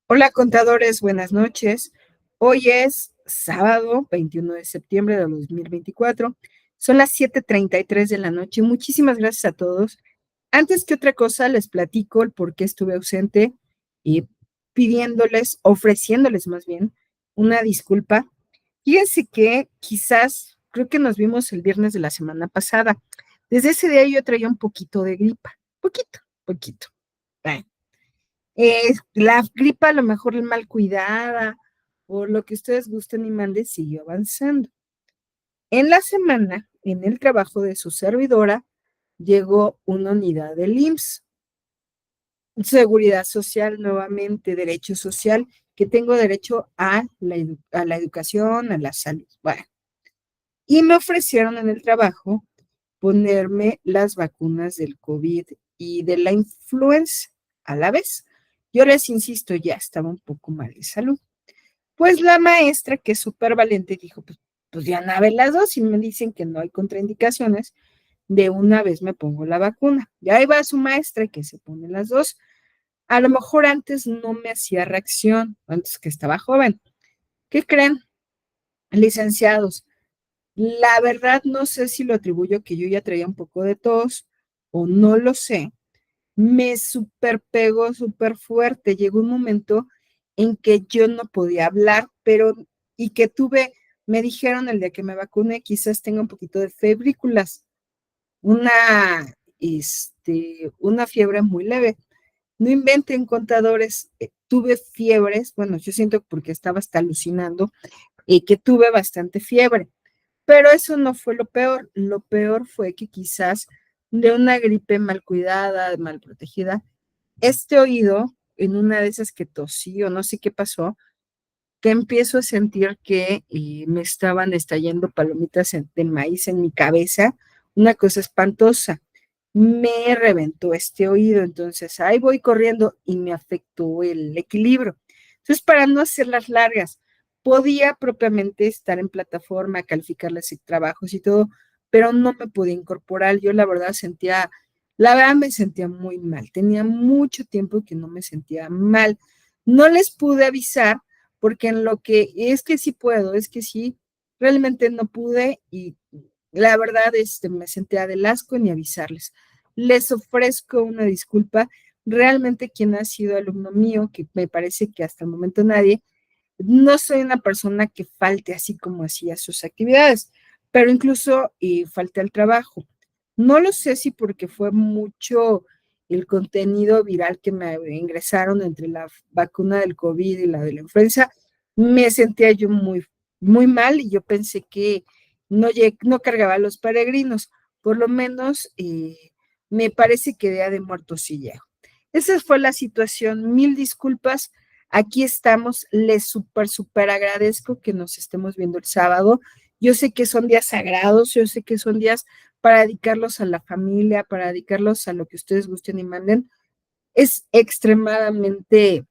Hola contadores, buenas noches. Hoy es sábado 21 de septiembre de 2024. Son las 7:33 de la noche. Muchísimas gracias a todos. Antes que otra cosa, les platico el por qué estuve ausente y ofreciéndoles más bien una disculpa. Fíjense que quizás, creo que nos vimos el viernes de la semana pasada. Desde ese día yo traía un poquito de gripa. Poquito, poquito. Bueno, la gripa a lo mejor mal cuidada o lo que ustedes gusten y manden siguió avanzando. En la semana, en el trabajo de su servidora, llegó una unidad del IMSS, Seguridad Social, nuevamente, derecho social, que tengo derecho a la educación, a la salud. Bueno, y me ofrecieron en el trabajo ponerme las vacunas del COVID y de la influenza a la vez. Yo les insisto, ya estaba un poco mal de salud. Pues la maestra, que es súper valiente, dijo, pues ya nave las dos y me dicen que no hay contraindicaciones, de una vez me pongo la vacuna. Y ahí va su maestra que se pone las dos. A lo mejor antes no me hacía reacción, antes que estaba joven. ¿Qué creen, licenciados? La verdad no sé si lo atribuyo que yo ya traía un poco de tos o no lo sé. Me super pegó súper fuerte. Llegó un momento en que yo no podía hablar, pero y que me dijeron el día que me vacuné, quizás tenga un poquito de febrículas, una fiebre muy leve. No inventen contadores, tuve fiebres, bueno, yo siento porque estaba hasta alucinando, y que tuve bastante fiebre. Pero eso no fue lo peor fue que quizás de una gripe mal cuidada, mal protegida, este oído, en una de esas que tosí o no sé qué pasó, que empiezo a sentir que me estaban estallando palomitas de maíz en mi cabeza, una cosa espantosa. Me reventó este oído, entonces ahí voy corriendo y me afectó el equilibrio. Entonces, para no hacerlas largas, podía propiamente estar en plataforma, calificarles trabajos y todo, pero no me podía incorporar. Yo la verdad me sentía muy mal. Tenía mucho tiempo que no me sentía mal. No les pude avisar porque en lo que es que sí puedo, es que sí, realmente no pude y la verdad me sentía del asco ni avisarles. Les ofrezco una disculpa. Realmente quien ha sido alumno mío, que me parece que hasta el momento nadie, no soy una persona que falte así como hacía sus actividades, pero incluso falté al trabajo. No lo sé si porque fue mucho el contenido viral que me ingresaron entre la vacuna del COVID y la de la influenza, me sentía yo muy, muy mal y yo pensé que no cargaba a los peregrinos, por lo menos me parece que Día de Muertos sí llego. Esa fue la situación, mil disculpas. Aquí estamos, les súper agradezco que nos estemos viendo el sábado. Yo sé que son días sagrados, yo sé que son días para dedicarlos a la familia, para dedicarlos a lo que ustedes gusten y manden. Es extremadamente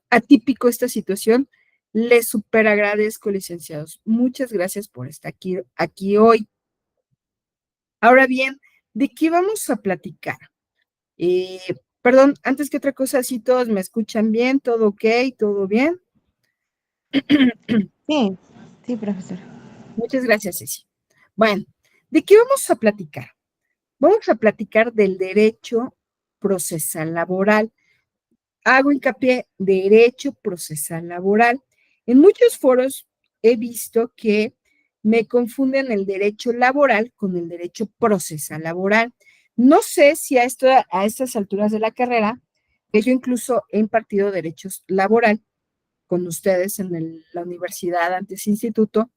atípico esta situación. Les súper agradezco, licenciados. Muchas gracias por estar aquí hoy. Ahora bien, ¿de qué vamos a platicar? Eh, Perdón, antes que otra cosa, si todos me escuchan bien, todo ok, todo bien. Sí, sí, profesor. Muchas gracias, Ceci. Bueno, ¿de qué vamos a platicar? Vamos a platicar del derecho procesal laboral. Hago hincapié, derecho procesal laboral. En muchos foros he visto que me confunden el derecho laboral con el derecho procesal laboral. No sé si a estas alturas de la carrera, que yo incluso he impartido derechos laboral con ustedes en la universidad, antes instituto,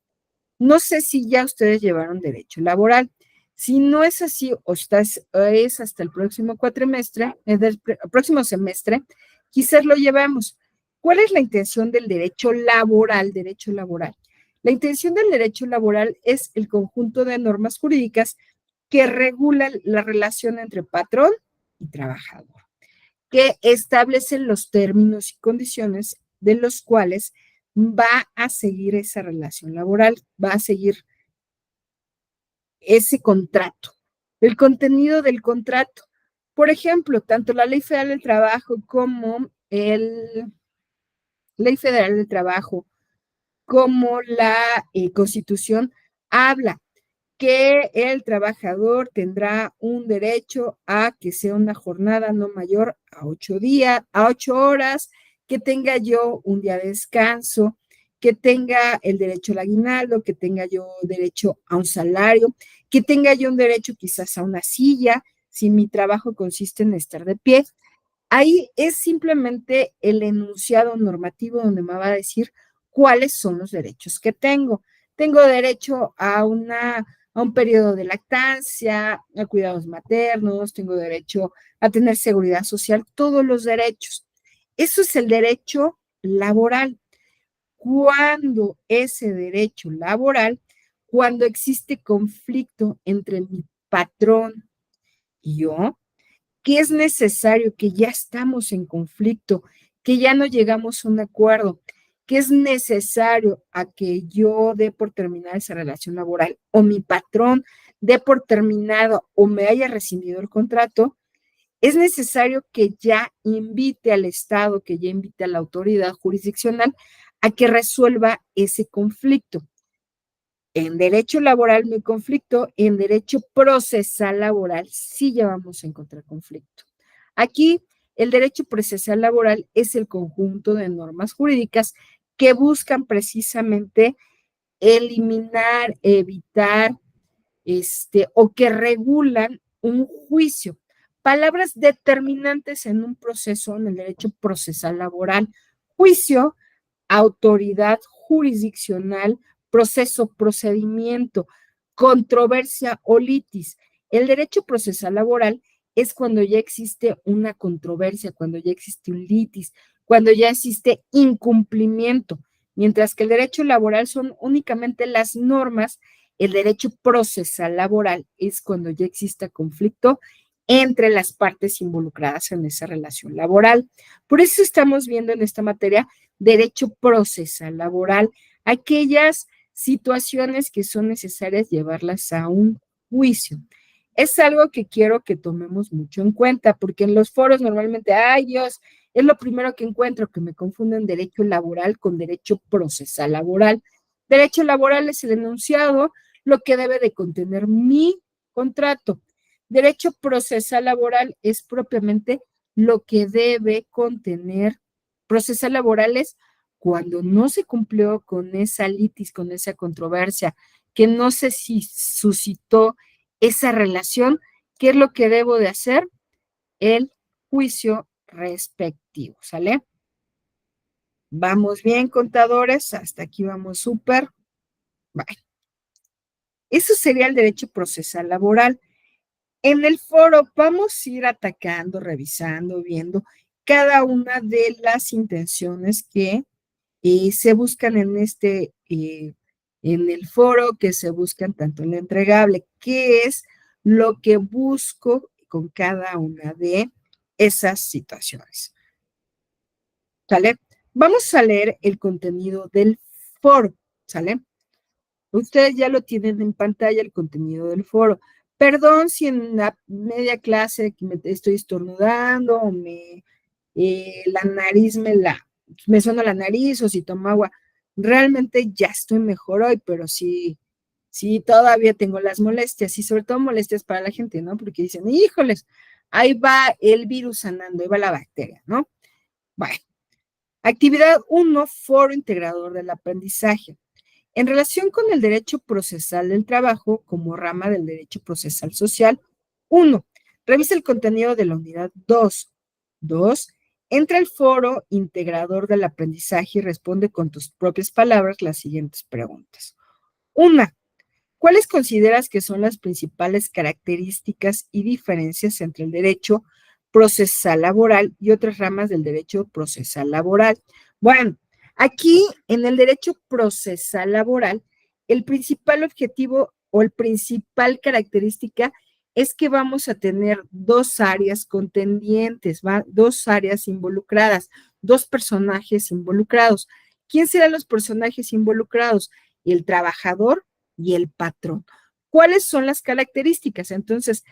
no sé si ya ustedes llevaron derecho laboral. Si no es así, es hasta el próximo cuatrimestre, el próximo semestre, quizás lo llevamos. ¿Cuál es la intención del derecho laboral? Derecho laboral. La intención del derecho laboral es el conjunto de normas jurídicas que regulan la relación entre patrón y trabajador, que establecen los términos y condiciones de los cuales va a seguir esa relación laboral, va a seguir ese contrato, el contenido del contrato. Por ejemplo, tanto la Ley Federal del Trabajo como el Ley Federal del Trabajo como la Constitución habla que el trabajador tendrá un derecho a que sea una jornada no mayor a 8 días, a 8 horas, que tenga yo un día de descanso, que tenga el derecho al aguinaldo, que tenga yo derecho a un salario, que tenga yo un derecho quizás a una silla, si mi trabajo consiste en estar de pie. Ahí es simplemente el enunciado normativo donde me va a decir cuáles son los derechos que tengo. Tengo derecho a un periodo de lactancia, a cuidados maternos, tengo derecho a tener seguridad social, todos los derechos. Eso es el derecho laboral. Cuando ese derecho laboral, cuando existe conflicto entre mi patrón y yo, que es necesario, que ya estamos en conflicto, que ya no llegamos a un acuerdo, que es necesario a que yo dé por terminada esa relación laboral o mi patrón dé por terminado o me haya rescindido el contrato, es necesario que ya invite al Estado, que ya invite a la autoridad jurisdiccional a que resuelva ese conflicto. En derecho laboral no hay conflicto, en derecho procesal laboral sí ya vamos a encontrar conflicto. Aquí el derecho procesal laboral es el conjunto de normas jurídicas que buscan precisamente eliminar, evitar, o que regulan un juicio. Palabras determinantes en un proceso, en el derecho procesal laboral. Juicio, autoridad jurisdiccional, proceso, procedimiento, controversia o litis. El derecho procesal laboral es cuando ya existe una controversia, cuando ya existe un litis, cuando ya existe incumplimiento, mientras que el derecho laboral son únicamente las normas. El derecho procesal laboral es cuando ya exista conflicto entre las partes involucradas en esa relación laboral. Por eso estamos viendo en esta materia derecho procesal laboral, aquellas situaciones que son necesarias llevarlas a un juicio. Es algo que quiero que tomemos mucho en cuenta, porque en los foros normalmente, ay Dios, es lo primero que encuentro, que me confunden derecho laboral con derecho procesal laboral. Derecho laboral es el enunciado, lo que debe de contener mi contrato. Derecho procesal laboral es propiamente lo que debe contener. Procesal laboral es cuando no se cumplió con esa litis, con esa controversia, que no se suscitó esa relación, ¿qué es lo que debo de hacer? El juicio respectivo, ¿sale? Vamos bien, contadores, hasta aquí vamos súper. Bueno, eso sería el derecho procesal laboral. En el foro vamos a ir atacando, revisando, viendo cada una de las intenciones que se buscan en el foro, que se buscan tanto en el entregable, qué es lo que busco con cada una de esas situaciones. ¿Sale? Vamos a leer el contenido del foro, ¿sale? Ustedes ya lo tienen en pantalla, el contenido del foro. Perdón si en la media clase que me estoy estornudando o la nariz me suena la nariz o si tomo agua. Realmente ya estoy mejor hoy, pero sí todavía tengo las molestias y sobre todo molestias para la gente, ¿no? Porque dicen, híjoles, ahí va el virus sanando, ahí va la bacteria, ¿no? Bueno, actividad 1, foro integrador del aprendizaje. En relación con el derecho procesal del trabajo como rama del derecho procesal social, 1. Revisa el contenido de la unidad 2. 2. Entra al foro integrador del aprendizaje y responde con tus propias palabras las siguientes preguntas. 1. ¿Cuáles consideras que son las principales características y diferencias entre el derecho procesal laboral y otras ramas del derecho procesal laboral? Bueno, aquí en el derecho procesal laboral, el principal objetivo o el principal característica es que vamos a tener dos áreas contendientes, dos áreas involucradas, dos personajes involucrados. ¿Quién serán los personajes involucrados? El trabajador y el patrón. ¿Cuáles son las características? Entonces,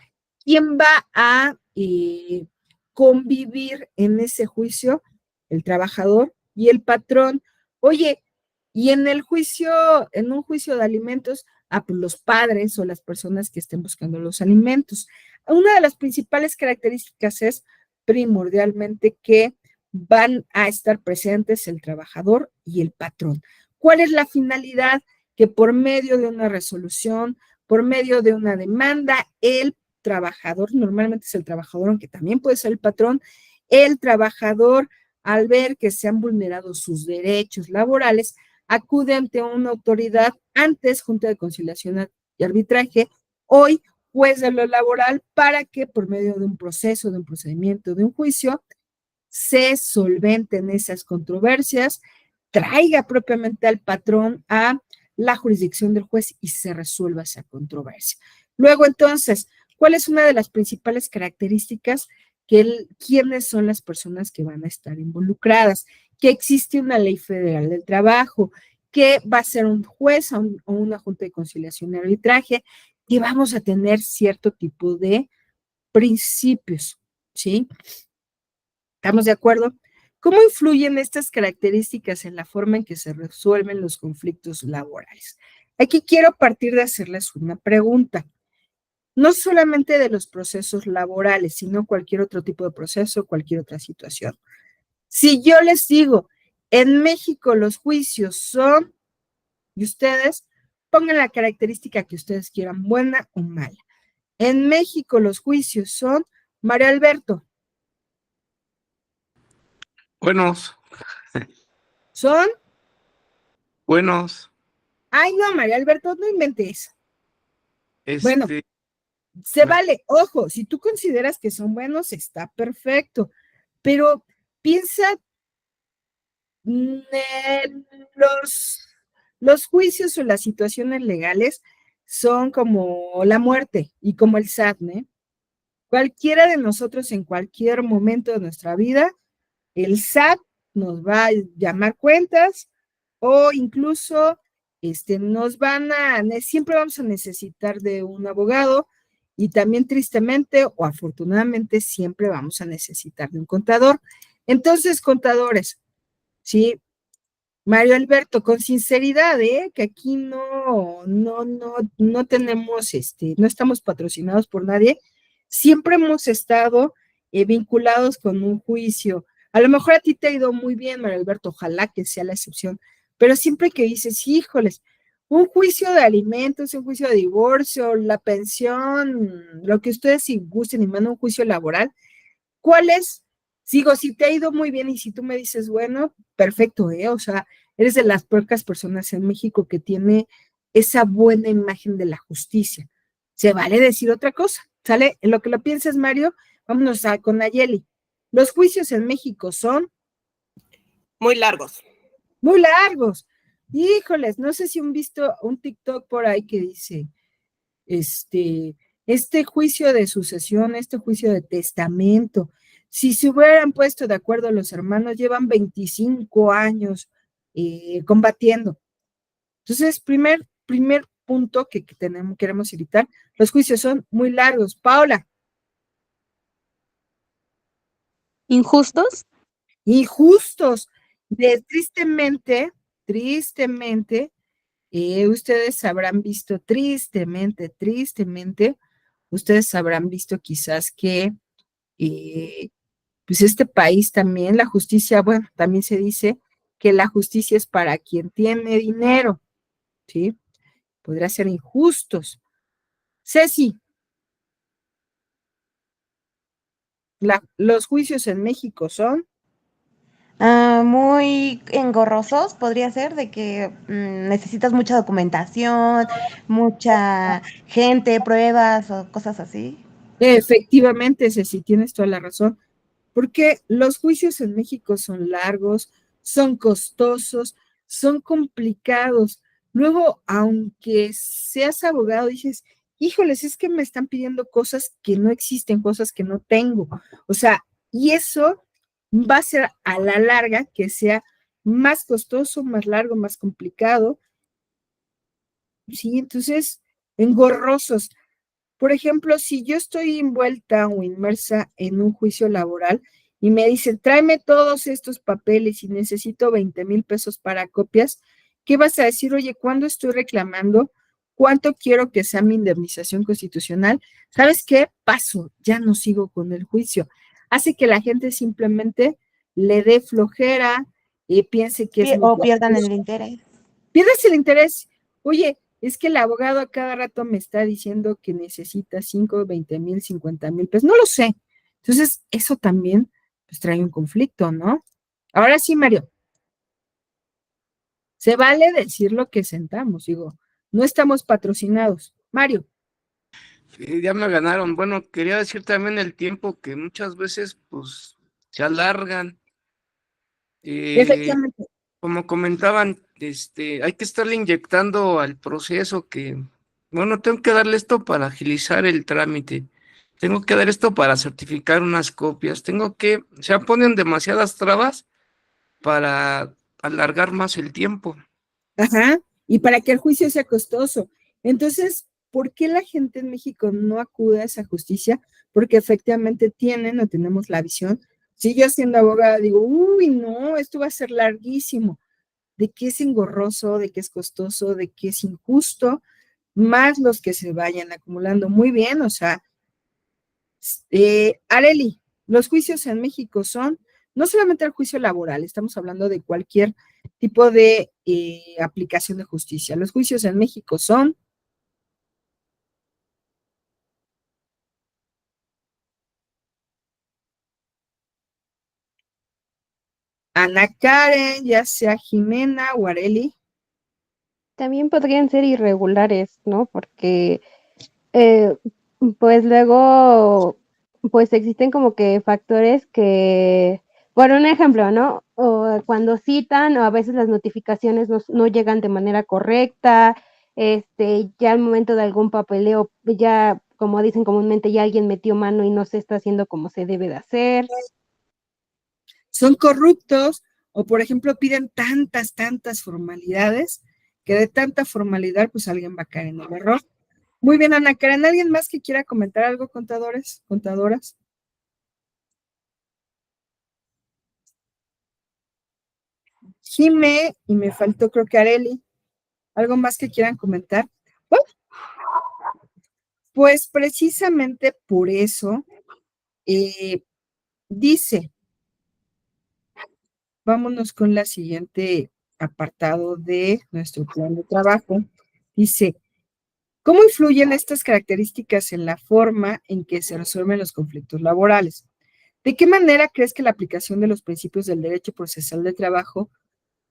¿quién va a convivir en ese juicio? el trabajador y el patrón. Oye, y en el juicio, en un juicio de alimentos, pues los padres o las personas que estén buscando los alimentos. Una de las principales características es primordialmente que van a estar presentes el trabajador y el patrón. ¿Cuál es la finalidad? Que por medio de una resolución, por medio de una demanda, el trabajador, normalmente es el trabajador, aunque también puede ser el patrón, el trabajador, al ver que se han vulnerado sus derechos laborales, acude ante una autoridad, antes Junta de Conciliación y Arbitraje, hoy juez de lo laboral, para que por medio de un proceso, de un procedimiento, de un juicio, se solventen esas controversias, traiga propiamente al patrón a la jurisdicción del juez y se resuelva esa controversia. Luego, entonces, ¿cuál es una de las principales características? ¿Quiénes son las personas que van a estar involucradas? Que existe una ley federal del trabajo, que va a ser un juez o una junta de conciliación y arbitraje, y vamos a tener cierto tipo de principios, ¿sí? ¿Estamos de acuerdo? ¿Cómo influyen estas características en la forma en que se resuelven los conflictos laborales? Aquí quiero partir de hacerles una pregunta, no solamente de los procesos laborales, sino cualquier otro tipo de proceso, cualquier otra situación. Si yo les digo, en México los juicios son, y ustedes pongan la característica que ustedes quieran, buena o mala. En México los juicios son, Mario Alberto. Buenos. ¿Son? Buenos. Ay, no, Mario Alberto, no inventes. Bueno, Este, se vale, ojo, si tú consideras que son buenos, está perfecto, pero piensa los, los juicios o las situaciones legales son como la muerte y como el SAT, ¿no? Cualquiera de nosotros en cualquier momento de nuestra vida, el SAT nos va a llamar cuentas o incluso siempre vamos a necesitar de un abogado y también tristemente o afortunadamente siempre vamos a necesitar de un contador. Entonces, contadores, ¿sí? Mario Alberto, con sinceridad, que aquí no tenemos, no estamos patrocinados por nadie, siempre hemos estado vinculados con un juicio. A lo mejor a ti te ha ido muy bien, Mario Alberto, ojalá que sea la excepción, pero siempre que dices, híjoles, un juicio de alimentos, un juicio de divorcio, la pensión, lo que ustedes si gusten y mandan un juicio laboral, ¿cuál es? Sigo, si te ha ido muy bien y si tú me dices, bueno, perfecto, o sea, eres de las pocas personas en México que tiene esa buena imagen de la justicia. Se vale decir otra cosa, ¿sale? En lo que lo piensas, Mario, vámonos con Nayeli. Los juicios en México son muy largos. Muy largos. Híjoles, no sé si han visto un TikTok por ahí que dice, este juicio de sucesión, este juicio de testamento, si se hubieran puesto de acuerdo los hermanos, llevan 25 años combatiendo. Entonces, primer punto que queremos evitar, los juicios son muy largos. Paola. ¿Injustos? Injustos. Tristemente, ustedes habrán visto tristemente, ustedes habrán visto quizás que pues este país también, la justicia, bueno, también se dice que la justicia es para quien tiene dinero, ¿sí? Podría ser injustos. Ceci, los juicios en México son Muy engorrosos, podría ser, de que necesitas mucha documentación, mucha gente, pruebas o cosas así. efectivamente, Ceci, tienes toda la razón, porque los juicios en México son largos, son costosos, son complicados. Luego, aunque seas abogado, dices, híjoles, es que me están pidiendo cosas que no existen, cosas que no tengo. O sea, y eso va a ser a la larga que sea más costoso, más largo, más complicado. Sí, entonces, engorrosos. Por ejemplo, si yo estoy envuelta o inmersa en un juicio laboral, y me dicen, tráeme todos estos papeles y necesito 20,000 pesos para copias, ¿qué vas a decir? Oye, ¿cuándo estoy reclamando? ¿Cuánto quiero que sea mi indemnización constitucional? ¿Sabes qué? Paso, ya no sigo con el juicio. Hace que la gente simplemente le dé flojera y piense que es muy O pierdan el interés. pierdes el interés. Oye, es que el abogado a cada rato me está diciendo que necesita 5, 20,000, 50,000 pesos. No lo sé. Entonces, eso también pues trae un conflicto, ¿no? Ahora sí, Mario, se vale decir lo que sentamos, digo, no estamos patrocinados. Mario. Ya me ganaron. Bueno, quería decir también el tiempo que muchas veces pues se alargan. Efectivamente. Como comentaban, hay que estarle inyectando al proceso que, bueno, tengo que darle esto para agilizar el trámite. Tengo que dar esto para certificar unas copias. O sea, ponen demasiadas trabas para alargar más el tiempo. Ajá, y para que el juicio sea costoso. Entonces, ¿por qué la gente en México no acude a esa justicia? Porque efectivamente tienen o tenemos la visión. Si yo siendo abogada digo, uy, no, esto va a ser larguísimo, de que es engorroso, de que es costoso, de que es injusto, más los que se vayan acumulando. Muy bien, o sea, Areli, los juicios en México son no solamente el juicio laboral, estamos hablando de cualquier tipo de aplicación de justicia. Los juicios en México son, Ana Karen, ya sea Jimena o Areli. También podrían ser irregulares, ¿no? Porque eh, pues luego pues existen como que factores que, por un ejemplo, ¿no? O cuando citan o a veces las notificaciones no llegan de manera correcta, ya al momento de algún papeleo, ya como dicen comúnmente, ya alguien metió mano y no se está haciendo como se debe de hacer. Son corruptos o, por ejemplo, piden tantas formalidades que de tanta formalidad, pues alguien va a caer en el error. Muy bien, Ana Karen, ¿alguien más que quiera comentar algo, contadores, contadoras? Jime, y me faltó creo que Areli. ¿Algo más que quieran comentar? Bueno, pues precisamente por eso dice, vámonos con la siguiente apartado de nuestro plan de trabajo. Dice, ¿cómo influyen estas características en la forma en que se resuelven los conflictos laborales? ¿De qué manera crees que la aplicación de los principios del derecho procesal del trabajo,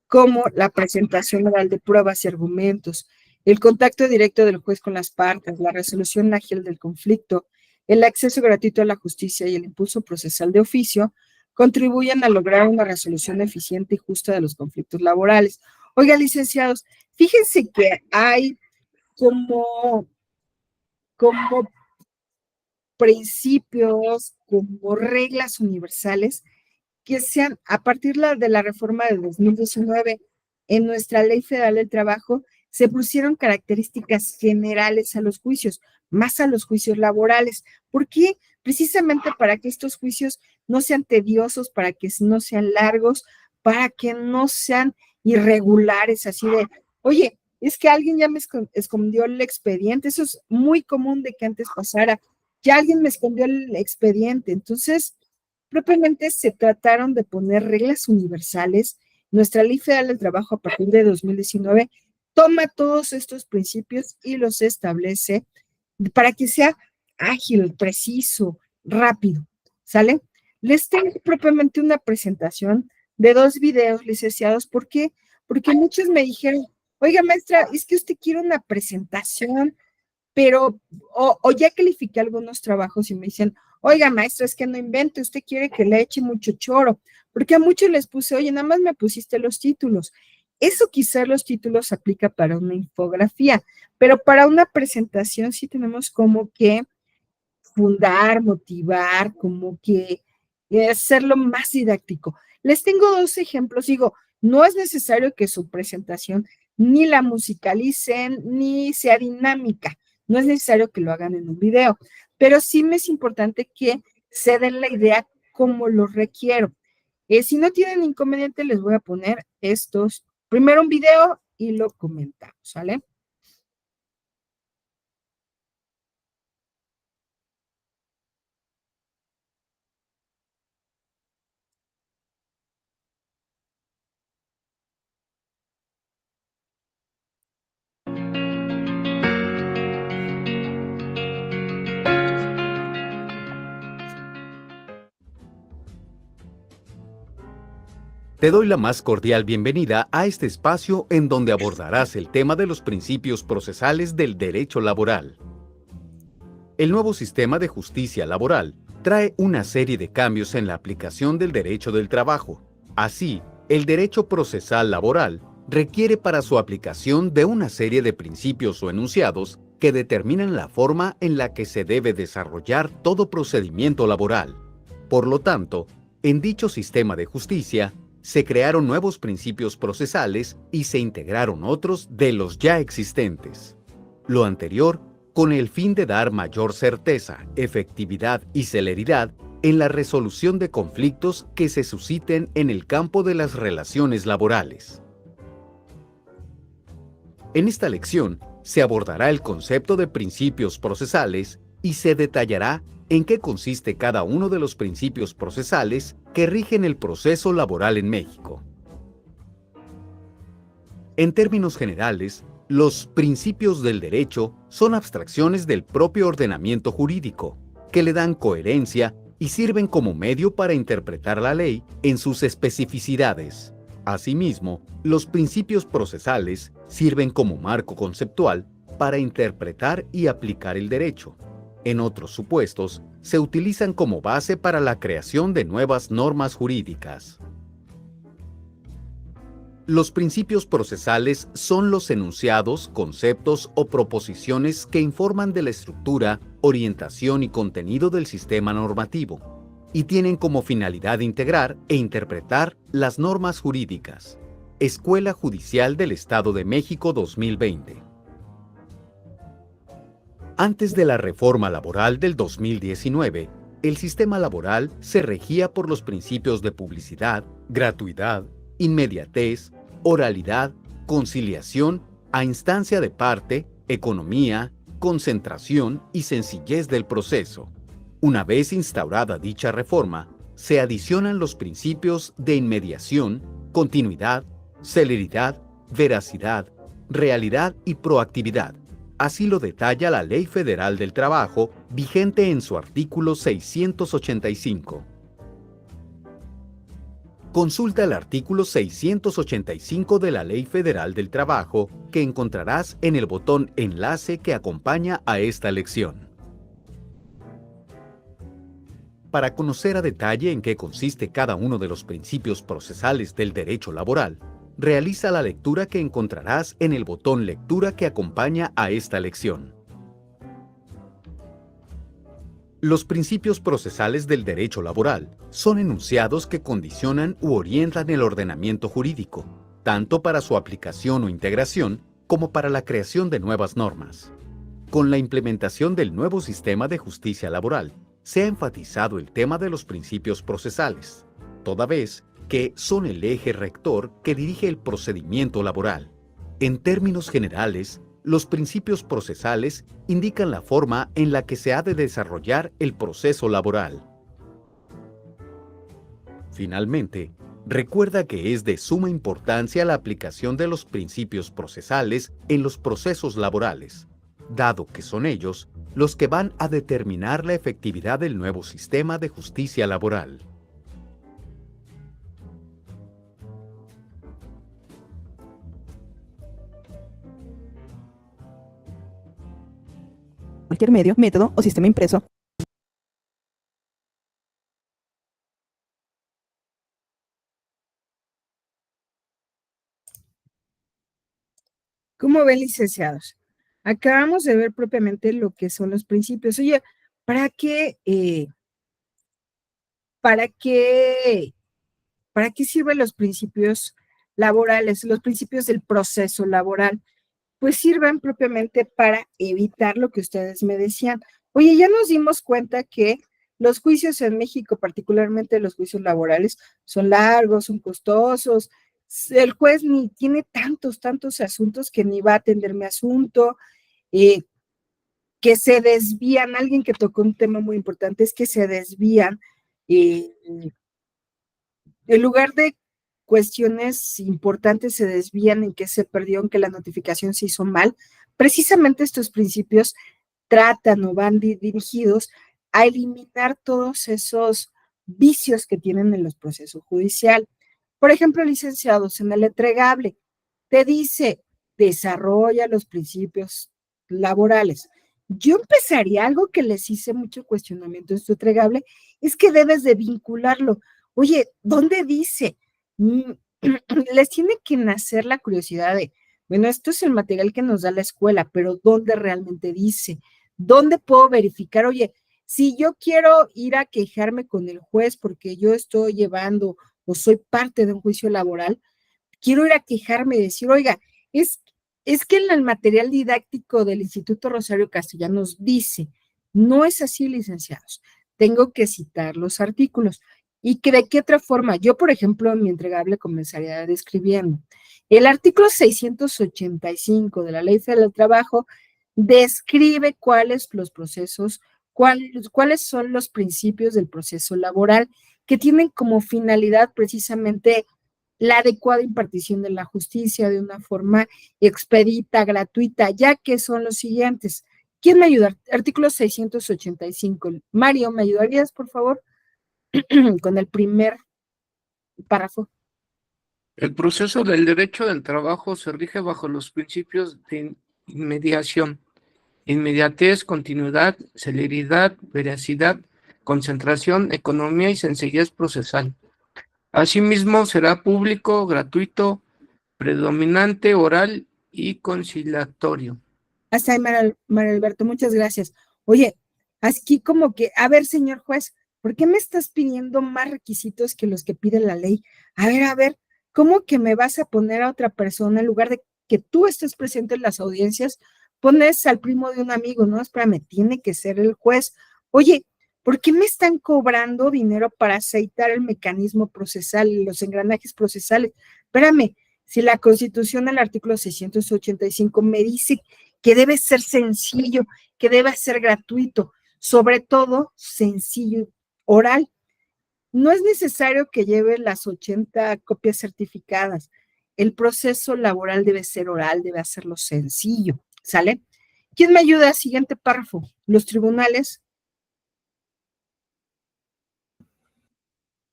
como la presentación oral de pruebas y argumentos, el contacto directo del juez con las partes, la resolución ágil del conflicto, el acceso gratuito a la justicia y el impulso procesal de oficio, contribuyen a lograr una resolución eficiente y justa de los conflictos laborales? Oiga, licenciados, fíjense que hay como principios, como reglas universales que sean a partir de la reforma de 2019 en nuestra Ley Federal del Trabajo, se pusieron características generales a los juicios, más a los juicios laborales. ¿Por qué? Precisamente para que estos juicios no sean tediosos, para que no sean largos, para que no sean irregulares, así de, oye, es que alguien ya me escondió el expediente, eso es muy común de que antes pasara, ya alguien me escondió el expediente, entonces propiamente se trataron de poner reglas universales. Nuestra Ley Federal del Trabajo a partir de 2019 toma todos estos principios y los establece para que sea ágil, preciso, rápido. ¿Sale? Les tengo propiamente una presentación de 2 videos, licenciados. ¿Por qué? Porque muchos me dijeron, oiga, maestra, es que usted quiere una presentación, pero, o ya califiqué algunos trabajos y me dicen, oiga, maestra, es que no invente, usted quiere que le eche mucho choro, porque a muchos les puse, oye, nada más me pusiste los títulos. Eso quizás los títulos aplica para una infografía, pero para una presentación sí tenemos como que fundar, motivar, como que hacerlo más didáctico. Les tengo 2 ejemplos, digo, no es necesario que su presentación ni la musicalicen ni sea dinámica, no es necesario que lo hagan en un video, pero sí me es importante que se den la idea cómo los requiero. Si no tienen inconveniente, les voy a poner estos, primero un video y lo comentamos, ¿sale? Te doy la más cordial bienvenida a este espacio en donde abordarás el tema de los principios procesales del derecho laboral. El nuevo sistema de justicia laboral trae una serie de cambios en la aplicación del derecho del trabajo. Así, el derecho procesal laboral requiere para su aplicación de una serie de principios o enunciados que determinan la forma en la que se debe desarrollar todo procedimiento laboral. Por lo tanto, en dicho sistema de justicia, se crearon nuevos principios procesales y se integraron otros de los ya existentes. Lo anterior, con el fin de dar mayor certeza, efectividad y celeridad en la resolución de conflictos que se susciten en el campo de las relaciones laborales. En esta lección, se abordará el concepto de principios procesales y se detallará en qué consiste cada uno de los principios procesales que rigen el proceso laboral en México. En términos generales, los principios del derecho son abstracciones del propio ordenamiento jurídico, que le dan coherencia y sirven como medio para interpretar la ley en sus especificidades. Asimismo, los principios procesales sirven como marco conceptual para interpretar y aplicar el derecho. En otros supuestos, se utilizan como base para la creación de nuevas normas jurídicas. Los principios procesales son los enunciados, conceptos o proposiciones que informan de la estructura, orientación y contenido del sistema normativo, y tienen como finalidad integrar e interpretar las normas jurídicas. Escuela Judicial del Estado de México 2020. Antes de la reforma laboral del 2019, el sistema laboral se regía por los principios de publicidad, gratuidad, inmediatez, oralidad, conciliación a instancia de parte, economía, concentración y sencillez del proceso. Una vez instaurada dicha reforma, se adicionan los principios de inmediación, continuidad, celeridad, veracidad, realidad y proactividad. Así lo detalla la Ley Federal del Trabajo, vigente en su artículo 685. Consulta el artículo 685 de la Ley Federal del Trabajo, que encontrarás en el botón Enlace que acompaña a esta lección. Para conocer a detalle en qué consiste cada uno de los principios procesales del derecho laboral, realiza la lectura que encontrarás en el botón Lectura que acompaña a esta lección. Los principios procesales del derecho laboral son enunciados que condicionan u orientan el ordenamiento jurídico, tanto para su aplicación o integración como para la creación de nuevas normas. Con la implementación del nuevo sistema de justicia laboral, se ha enfatizado el tema de los principios procesales, toda vez que son el eje rector que dirige el procedimiento laboral. En términos generales, los principios procesales indican la forma en la que se ha de desarrollar el proceso laboral. Finalmente, recuerda que es de suma importancia la aplicación de los principios procesales en los procesos laborales, dado que son ellos los que van a determinar la efectividad del nuevo sistema de justicia laboral. Cualquier medio, método o sistema impreso. ¿Cómo ven, licenciados? Acabamos de ver propiamente lo que son los principios. Oye, ¿para qué sirven los principios laborales, los principios del proceso laboral? Pues sirven propiamente para evitar lo que ustedes me decían. Oye, ya nos dimos cuenta que Los juicios en México, particularmente los juicios laborales, son largos, son costosos. El juez ni tiene tantos asuntos que ni va a atender mi asunto, que se desvían. Alguien que tocó un tema muy importante es que se desvían, en lugar de cuestiones importantes se desvían en que se perdió, en que la notificación se hizo mal. Precisamente estos principios tratan o van dirigidos a eliminar todos esos vicios que tienen en los procesos judiciales. Por ejemplo, licenciados, en el entregable te dice, desarrolla los principios laborales. Yo empezaría, algo que les hice mucho cuestionamiento en su entregable, es que debes de vincularlo. Oye, ¿dónde dice? Les tiene que nacer la curiosidad de, bueno, esto es el material que nos da la escuela, pero ¿dónde realmente dice? ¿Dónde puedo verificar? Oye, si yo quiero ir a quejarme con el juez porque yo estoy llevando o soy parte de un juicio laboral, quiero ir a quejarme y decir, oiga, es que en el material didáctico del Instituto Rosario Castellanos dice, no es así, licenciados, tengo que citar los artículos. ¿Y que de qué otra forma? Yo, por ejemplo, en mi entregable comenzaría describiendo. El artículo 685 de la Ley Federal del Trabajo describe cuáles los procesos, cuáles son los principios del proceso laboral que tienen como finalidad precisamente la adecuada impartición de la justicia de una forma expedita, gratuita, ya que son los siguientes. ¿Quién me ayuda? Artículo 685. Mario, ¿me ayudarías, por favor? Con el primer párrafo. El proceso del derecho del trabajo se rige bajo los principios de inmediación, inmediatez, continuidad, celeridad, veracidad, concentración, economía y sencillez procesal. Asimismo, será público, gratuito, predominante, oral y conciliatorio. Hasta ahí, María Alberto, muchas gracias. Oye, aquí como que, a ver, señor juez, ¿por qué me estás pidiendo más requisitos que los que pide la ley? A ver, ¿cómo que me vas a poner a otra persona en lugar de que tú estés presente en las audiencias? Pones al primo de un amigo, ¿no? Espérame, tiene que ser el juez. Oye, ¿por qué me están cobrando dinero para aceitar el mecanismo procesal y los engranajes procesales? Espérame, si la Constitución, el artículo 685, me dice que debe ser sencillo, que debe ser gratuito, sobre todo sencillo, oral. No es necesario que lleve las 80 copias certificadas. El proceso laboral debe ser oral, debe hacerlo sencillo, ¿sale? ¿Quién me ayuda? Siguiente párrafo. Los tribunales.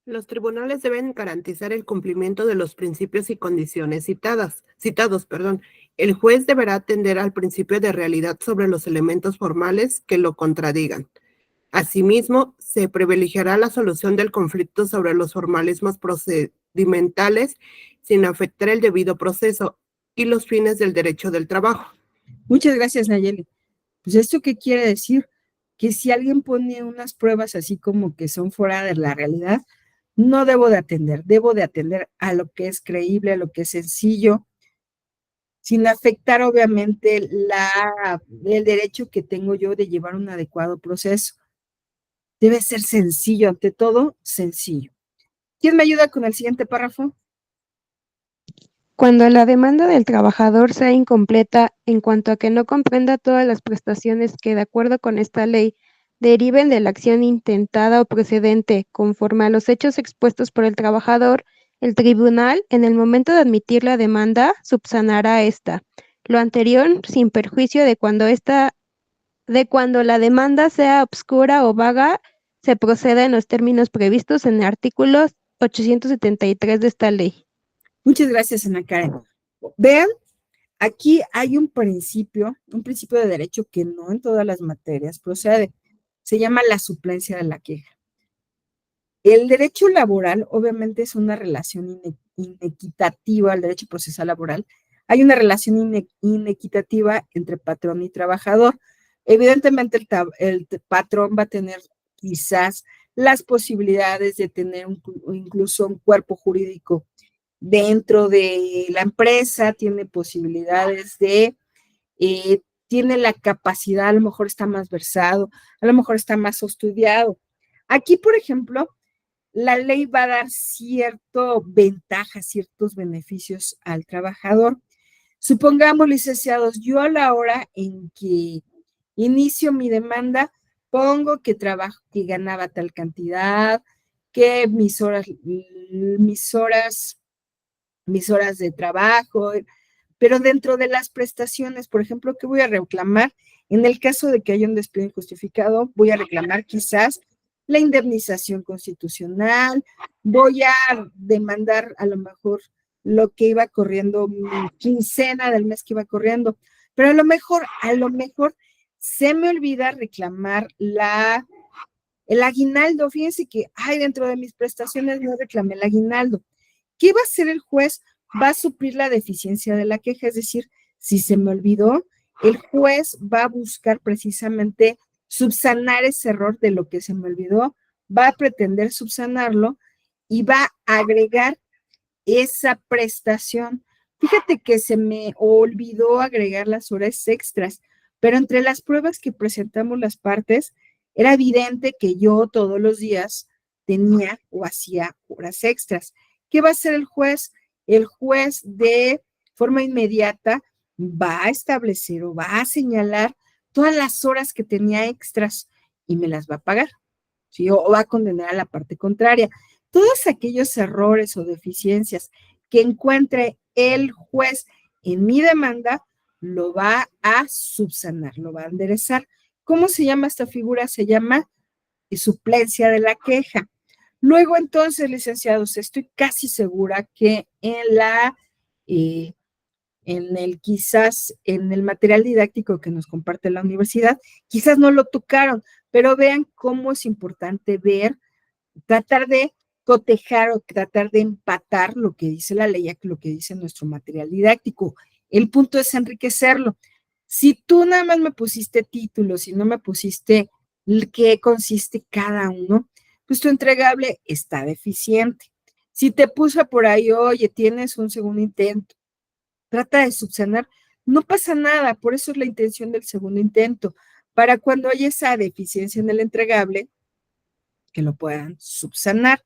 Los tribunales deben garantizar el cumplimiento de los principios y condiciones citados. El juez deberá atender al principio de realidad sobre los elementos formales que lo contradigan. Asimismo, se privilegiará la solución del conflicto sobre los formalismos procedimentales sin afectar el debido proceso y los fines del derecho del trabajo. Muchas gracias, Nayeli. Pues, ¿esto qué quiere decir? Que si alguien pone unas pruebas así como que son fuera de la realidad, no debo de atender a lo que es creíble, a lo que es sencillo, sin afectar obviamente el derecho que tengo yo de llevar un adecuado proceso. Debe ser sencillo, ante todo, sencillo. ¿Quién me ayuda con el siguiente párrafo? Cuando la demanda del trabajador sea incompleta en cuanto a que no comprenda todas las prestaciones que, de acuerdo con esta ley, deriven de la acción intentada o procedente conforme a los hechos expuestos por el trabajador, el tribunal, en el momento de admitir la demanda, subsanará esta. Lo anterior, sin perjuicio de cuando la demanda sea obscura o vaga, se proceda en los términos previstos en el artículo 873 de esta ley. Muchas gracias, Ana Karen. Vean, aquí hay un principio de derecho que no en todas las materias procede. Se llama la suplencia de la queja. El derecho laboral, obviamente, es una relación inequitativa, el derecho procesal laboral. Hay una relación inequitativa entre patrón y trabajador. Evidentemente, el patrón va a tener quizás las posibilidades de tener incluso un cuerpo jurídico dentro de la empresa, tiene posibilidades tiene la capacidad, a lo mejor está más versado, a lo mejor está más estudiado. Aquí, por ejemplo, la ley va a dar cierto ventaja, ciertos beneficios al trabajador. Supongamos, licenciados, yo a la hora en que inicio mi demanda, pongo que trabajo, que ganaba tal cantidad, que mis horas de trabajo, pero dentro de las prestaciones, por ejemplo, ¿qué voy a reclamar? En el caso de que haya un despido injustificado, voy a reclamar quizás la indemnización constitucional, voy a demandar a lo mejor lo que iba corriendo, mi quincena del mes que iba corriendo, pero a lo mejor se me olvida reclamar el aguinaldo. Fíjense que, dentro de mis prestaciones no reclamé el aguinaldo. ¿Qué va a hacer el juez? Va a suplir la deficiencia de la queja, es decir, si se me olvidó, el juez va a buscar precisamente subsanar ese error de lo que se me olvidó, va a pretender subsanarlo y va a agregar esa prestación. Fíjate que se me olvidó agregar las horas extras, pero entre las pruebas que presentamos las partes, era evidente que yo todos los días tenía o hacía horas extras. ¿Qué va a hacer el juez? El juez de forma inmediata va a establecer o va a señalar todas las horas que tenía extras y me las va a pagar, ¿sí? O va a condenar a la parte contraria. Todos aquellos errores o deficiencias que encuentre el juez en mi demanda, lo va a subsanar, lo va a enderezar. ¿Cómo se llama esta figura? Se llama suplencia de la queja. Luego, entonces, licenciados, estoy casi segura que quizás en el material didáctico que nos comparte la universidad, quizás no lo tocaron, pero vean cómo es importante tratar de cotejar o tratar de empatar lo que dice la ley a lo que dice nuestro material didáctico. El punto es enriquecerlo. Si tú nada más me pusiste títulos y no me pusiste qué consiste cada uno, pues tu entregable está deficiente. Si te puse por ahí, oye, tienes un segundo intento, trata de subsanar, no pasa nada, por eso es la intención del segundo intento, para cuando haya esa deficiencia en el entregable, que lo puedan subsanar.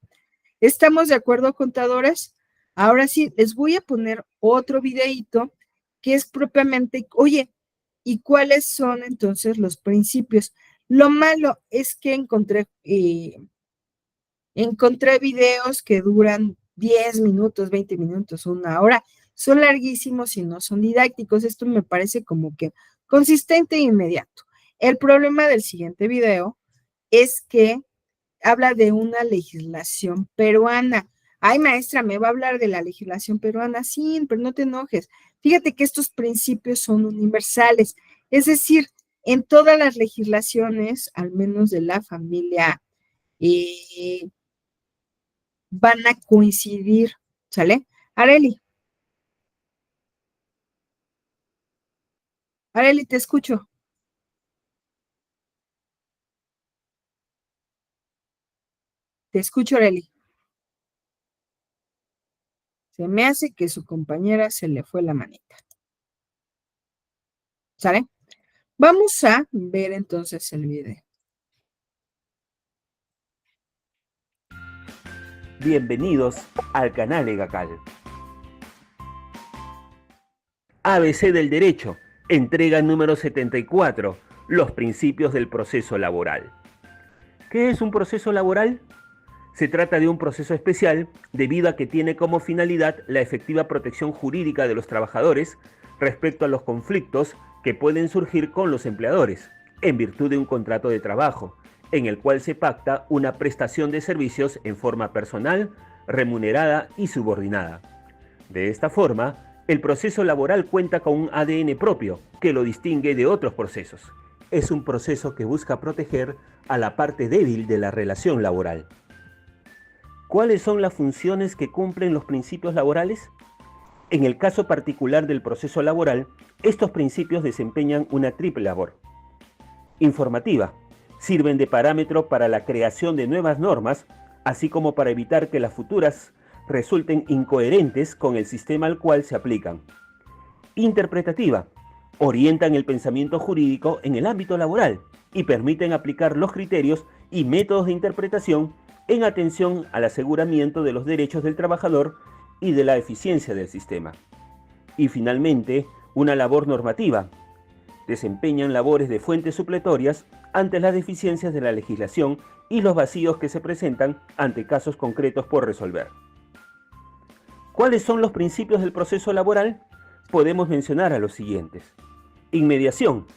¿Estamos de acuerdo, contadores? Ahora sí, les voy a poner otro videíto que es propiamente, oye, ¿y cuáles son entonces los principios? Lo malo es que encontré videos que duran 10 minutos, 20 minutos, 1 hora. Son larguísimos y no son didácticos. Esto me parece como que consistente e inmediato. El problema del siguiente video es que habla de una legislación peruana. Ay, maestra, me va a hablar de la legislación peruana. Sí, pero no te enojes. Fíjate que estos principios son universales. Es decir, en todas las legislaciones, al menos de la familia, van a coincidir, ¿sale? Areli, te escucho. Te escucho, Areli. Se me hace que su compañera se le fue la manita. ¿Sale? Vamos a ver entonces el video. Bienvenidos al canal EGACAL. ABC del Derecho, entrega número 74, los principios del proceso laboral. ¿Qué es un proceso laboral? Se trata de un proceso especial debido a que tiene como finalidad la efectiva protección jurídica de los trabajadores respecto a los conflictos que pueden surgir con los empleadores, en virtud de un contrato de trabajo, en el cual se pacta una prestación de servicios en forma personal, remunerada y subordinada. De esta forma, el proceso laboral cuenta con un ADN propio que lo distingue de otros procesos. Es un proceso que busca proteger a la parte débil de la relación laboral. ¿Cuáles son las funciones que cumplen los principios laborales? En el caso particular del proceso laboral, estos principios desempeñan una triple labor. Informativa. Sirven de parámetro para la creación de nuevas normas, así como para evitar que las futuras resulten incoherentes con el sistema al cual se aplican. Interpretativa. Orientan el pensamiento jurídico en el ámbito laboral y permiten aplicar los criterios y métodos de interpretación en atención al aseguramiento de los derechos del trabajador y de la eficiencia del sistema. Y finalmente, una labor normativa. Desempeñan labores de fuentes supletorias ante las deficiencias de la legislación y los vacíos que se presentan ante casos concretos por resolver. ¿Cuáles son los principios del proceso laboral? Podemos mencionar a los siguientes. Inmediación.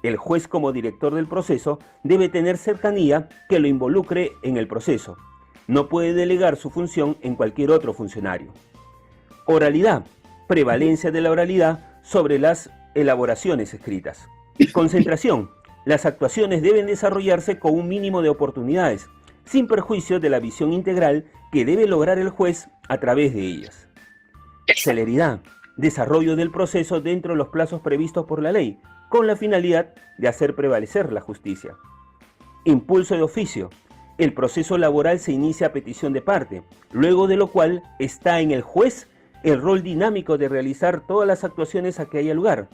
El juez, como director del proceso, debe tener cercanía que lo involucre en el proceso. No puede delegar su función en cualquier otro funcionario. Oralidad. Prevalencia de la oralidad sobre las elaboraciones escritas. Concentración. Las actuaciones deben desarrollarse con un mínimo de oportunidades, sin perjuicio de la visión integral que debe lograr el juez a través de ellas. Celeridad. Desarrollo del proceso dentro de los plazos previstos por la ley, con la finalidad de hacer prevalecer la justicia. Impulso de oficio. El proceso laboral se inicia a petición de parte, luego de lo cual está en el juez el rol dinámico de realizar todas las actuaciones a que haya lugar,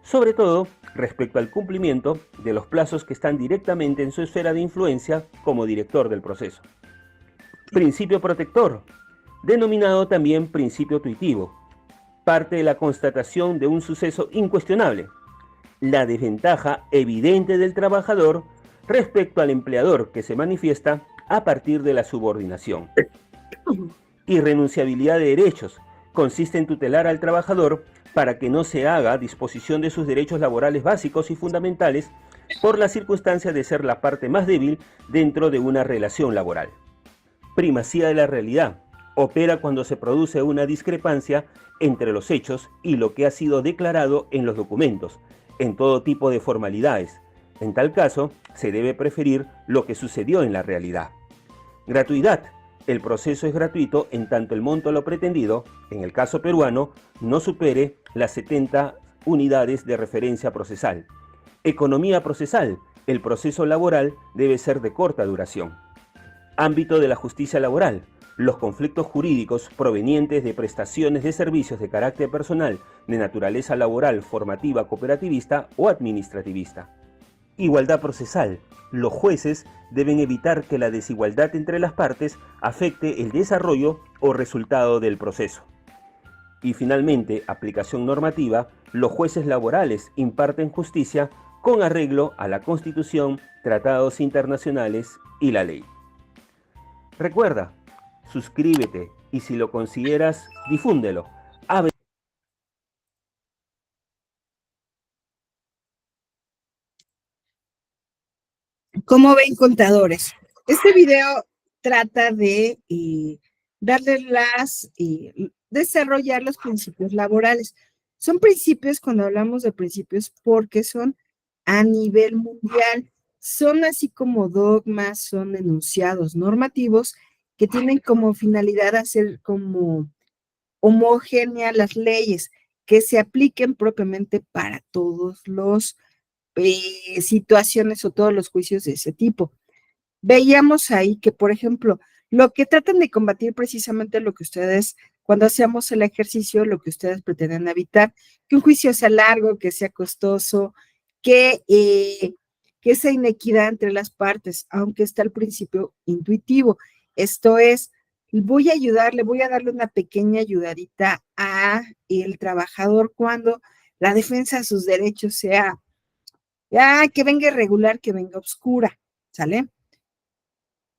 sobre todo respecto al cumplimiento de los plazos que están directamente en su esfera de influencia como director del proceso. Principio protector, denominado también principio tuitivo, parte de la constatación de un suceso incuestionable, la desventaja evidente del trabajador respecto al empleador que se manifiesta a partir de la subordinación. Irrenunciabilidad de derechos, consiste en tutelar al trabajador para que no se haga disposición de sus derechos laborales básicos y fundamentales por la circunstancia de ser la parte más débil dentro de una relación laboral. Primacía de la realidad. Opera cuando se produce una discrepancia entre los hechos y lo que ha sido declarado en los documentos, en todo tipo de formalidades. En tal caso, se debe preferir lo que sucedió en la realidad. Gratuidad. El proceso es gratuito en tanto el monto a lo pretendido, en el caso peruano, no supere las 70 unidades de referencia procesal. Economía procesal. El proceso laboral debe ser de corta duración. Ámbito de la justicia laboral. Los conflictos jurídicos provenientes de prestaciones de servicios de carácter personal, de naturaleza laboral, formativa, cooperativista o administrativista. Igualdad procesal. Los jueces deben evitar que la desigualdad entre las partes afecte el desarrollo o resultado del proceso. Y finalmente, aplicación normativa. Los jueces laborales imparten justicia con arreglo a la Constitución, tratados internacionales y la ley. Recuerda, suscríbete y si lo consideras, difúndelo. ¿Cómo ven, contadores? Este video trata de desarrollar los principios laborales. Son principios, cuando hablamos de principios, porque son a nivel mundial. Son así como dogmas, son enunciados normativos que tienen como finalidad hacer como homogéneas las leyes que se apliquen propiamente para todos los situaciones o todos los juicios de ese tipo. Veíamos ahí que, por ejemplo, lo que tratan de combatir precisamente lo que ustedes, cuando hacemos el ejercicio, lo que ustedes pretenden evitar, que un juicio sea largo, que sea costoso, que esa inequidad entre las partes, aunque está el principio intuitivo. Esto es, voy a darle una pequeña ayudadita a el trabajador cuando la defensa de sus derechos sea que venga irregular, que venga oscura, ¿sale?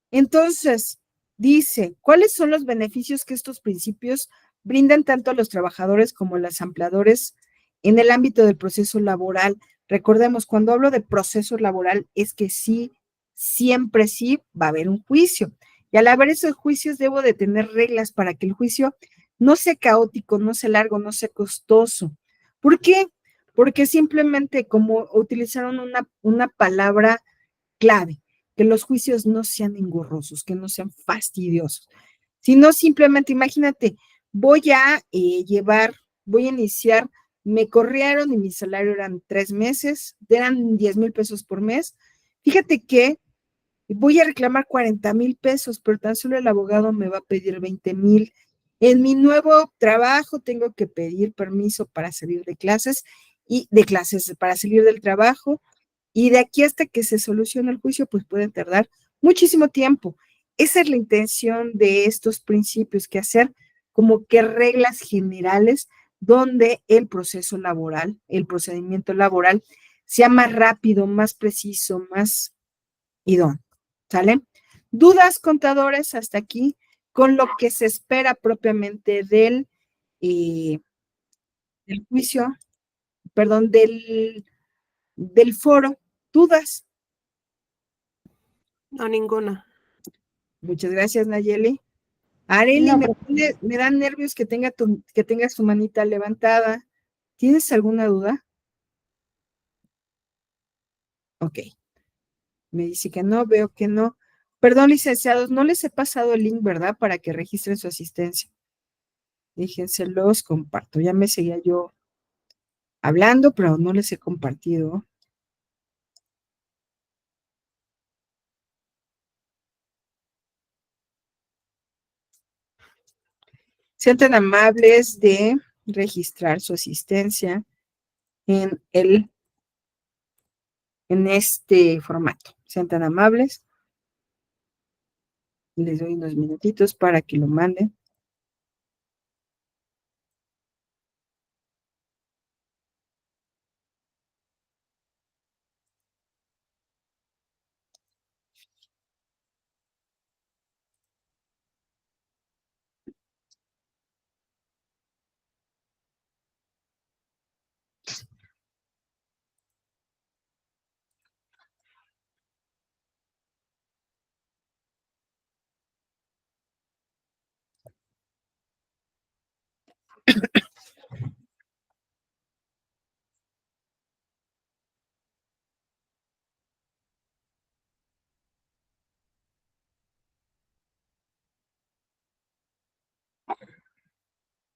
Entonces, dice, ¿cuáles son los beneficios que estos principios brindan tanto a los trabajadores como a los empleadores en el ámbito del proceso laboral? Recordemos, cuando hablo de proceso laboral, es que sí, siempre sí va a haber un juicio. Y al haber esos juicios, debo de tener reglas para que el juicio no sea caótico, no sea largo, no sea costoso. ¿Por qué? Porque simplemente como utilizaron una palabra clave, que los juicios no sean engorrosos, que no sean fastidiosos, sino simplemente, imagínate, voy a iniciar, me corrieron y mi salario eran 3 meses, eran 10,000 pesos por mes. Fíjate que voy a reclamar 40,000 pesos, pero tan solo el abogado me va a pedir 20,000. En mi nuevo trabajo tengo que pedir permiso para salir de clases para salir del trabajo, y de aquí hasta que se solucione el juicio, pues pueden tardar muchísimo tiempo. Esa es la intención de estos principios, que hacer como que reglas generales donde el proceso laboral, el procedimiento laboral, sea más rápido, más preciso, más idóneo. ¿Sale? ¿Dudas, contadores, hasta aquí con lo que se espera propiamente del juicio, perdón, del foro? ¿Dudas? No, ninguna. Muchas gracias, Nayeli. Areli, No, me dan nervios que tengas tu manita levantada. ¿Tienes alguna duda? Ok. Me dice que no, veo que no. Perdón, licenciados, no les he pasado el link, ¿verdad? Para que registren su asistencia. Fíjense, los comparto. Ya me seguía yo hablando, pero no les he compartido. Sean tan amables de registrar su asistencia en este formato. Sean tan amables. Les doy unos minutitos para que lo manden.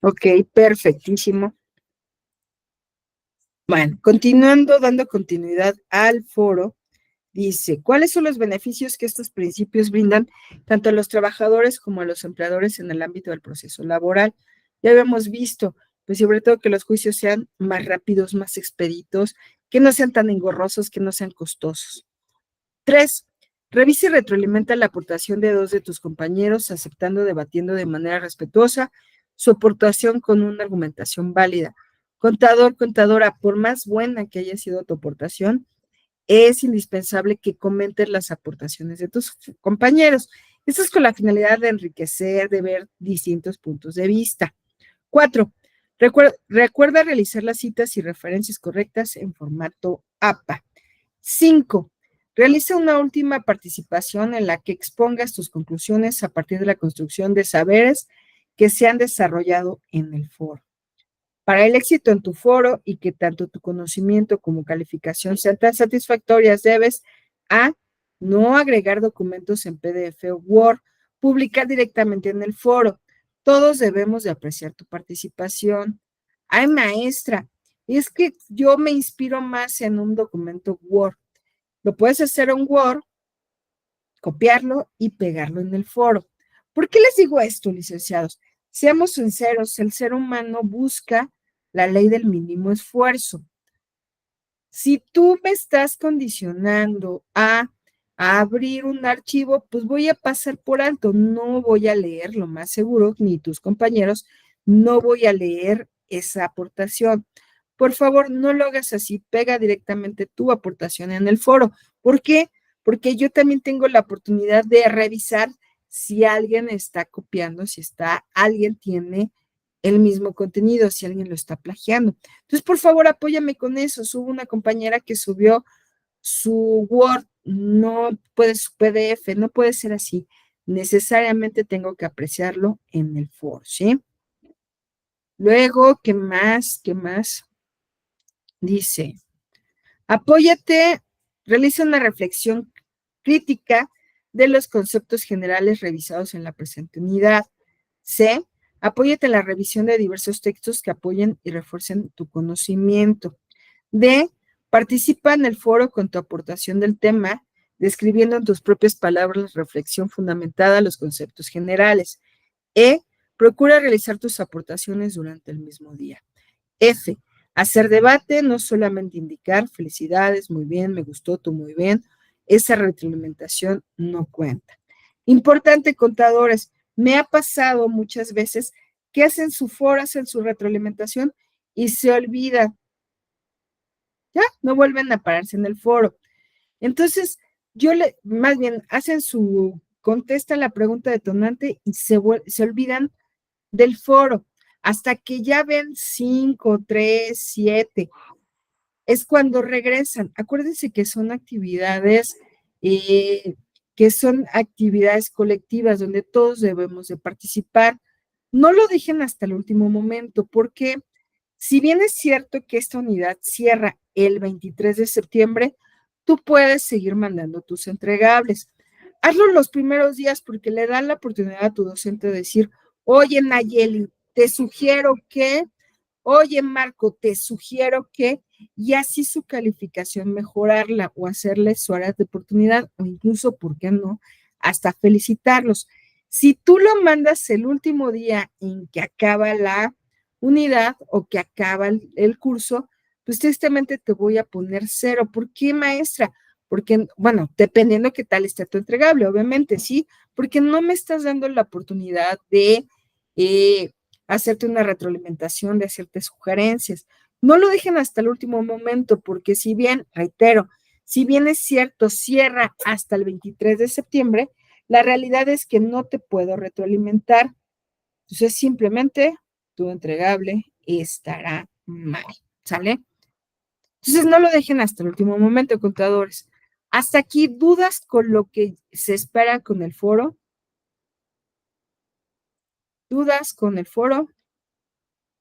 Ok, perfectísimo. Bueno, continuando, dando continuidad al foro, dice, ¿cuáles son los beneficios que estos principios brindan tanto a los trabajadores como a los empleadores en el ámbito del proceso laboral? Ya habíamos visto, pues sobre todo que los juicios sean más rápidos, más expeditos, que no sean tan engorrosos, que no sean costosos. 3. Revisa y retroalimenta la aportación de 2 de tus compañeros, aceptando, debatiendo de manera respetuosa su aportación con una argumentación válida. Contador, contadora, por más buena que haya sido tu aportación, es indispensable que comentes las aportaciones de tus compañeros. Esto es con la finalidad de enriquecer, de ver distintos puntos de vista. 4. Recuerda realizar las citas y referencias correctas en formato APA. 5. Realiza una última participación en la que expongas tus conclusiones a partir de la construcción de saberes que se han desarrollado en el foro. Para el éxito en tu foro y que tanto tu conocimiento como calificación sean tan satisfactorias, debes a. No agregar documentos en PDF o Word, publicar directamente en el foro. Todos debemos de apreciar tu participación. Ay, maestra, es que yo me inspiro más en un documento Word. Lo puedes hacer en Word, copiarlo y pegarlo en el foro. ¿Por qué les digo esto, licenciados? Seamos sinceros, el ser humano busca la ley del mínimo esfuerzo. Si tú me estás condicionando a abrir un archivo, pues voy a pasar por alto, no voy a leer, lo más seguro, ni tus compañeros, no voy a leer esa aportación. Por favor, no lo hagas así, pega directamente tu aportación en el foro. ¿Por qué? Porque yo también tengo la oportunidad de revisar si alguien está copiando, si alguien tiene el mismo contenido, si alguien lo está plagiando. Entonces, por favor, apóyame con eso. Hubo una compañera que subió su Word, no puede su PDF, no puede ser así. Necesariamente tengo que apreciarlo en el foro, ¿sí? Luego, ¿qué más? ¿Qué más? Dice, apóyate, realiza una reflexión crítica de los conceptos generales revisados en la presente unidad. C. Apóyate en la revisión de diversos textos que apoyen y refuercen tu conocimiento. D. Participa en el foro con tu aportación del tema, describiendo en tus propias palabras la reflexión fundamentada a los conceptos generales. E. Procura realizar tus aportaciones durante el mismo día. F. Hacer debate, no solamente indicar felicidades, muy bien, me gustó, tú muy bien. esa retroalimentación no cuenta. Importante, contadores, me ha pasado muchas veces que hacen su foro, hacen su retroalimentación y se olvidan. Ya, no vuelven a pararse en el foro. Entonces, más bien, contestan la pregunta detonante y se olvidan del foro. Hasta que ya ven 5, 3, 7, es cuando regresan. Acuérdense que son actividades colectivas donde todos debemos de participar. No lo dejen hasta el último momento, porque si bien es cierto que esta unidad cierra el 23 de septiembre, tú puedes seguir mandando tus entregables. Hazlo los primeros días porque le dan la oportunidad a tu docente de decir, oye, Nayeli, te sugiero que, oye, Marco, te sugiero que, y así su calificación mejorarla o hacerle su área de oportunidad o incluso, ¿por qué no?, hasta felicitarlos. Si tú lo mandas el último día en que acaba la unidad o que acaba el curso, pues tristemente te voy a poner 0. ¿Por qué, maestra? Porque, bueno, dependiendo qué tal esté tu entregable, obviamente, sí, porque no me estás dando la oportunidad de hacerte una retroalimentación, de hacerte sugerencias. No lo dejen hasta el último momento, porque si bien, reitero, si bien es cierto, cierra hasta el 23 de septiembre, la realidad es que no te puedo retroalimentar. Entonces, simplemente tu entregable estará mal, ¿sale? Entonces, no lo dejen hasta el último momento, contadores. Hasta aquí, ¿dudas con lo que se espera con el foro? ¿Dudas con el foro?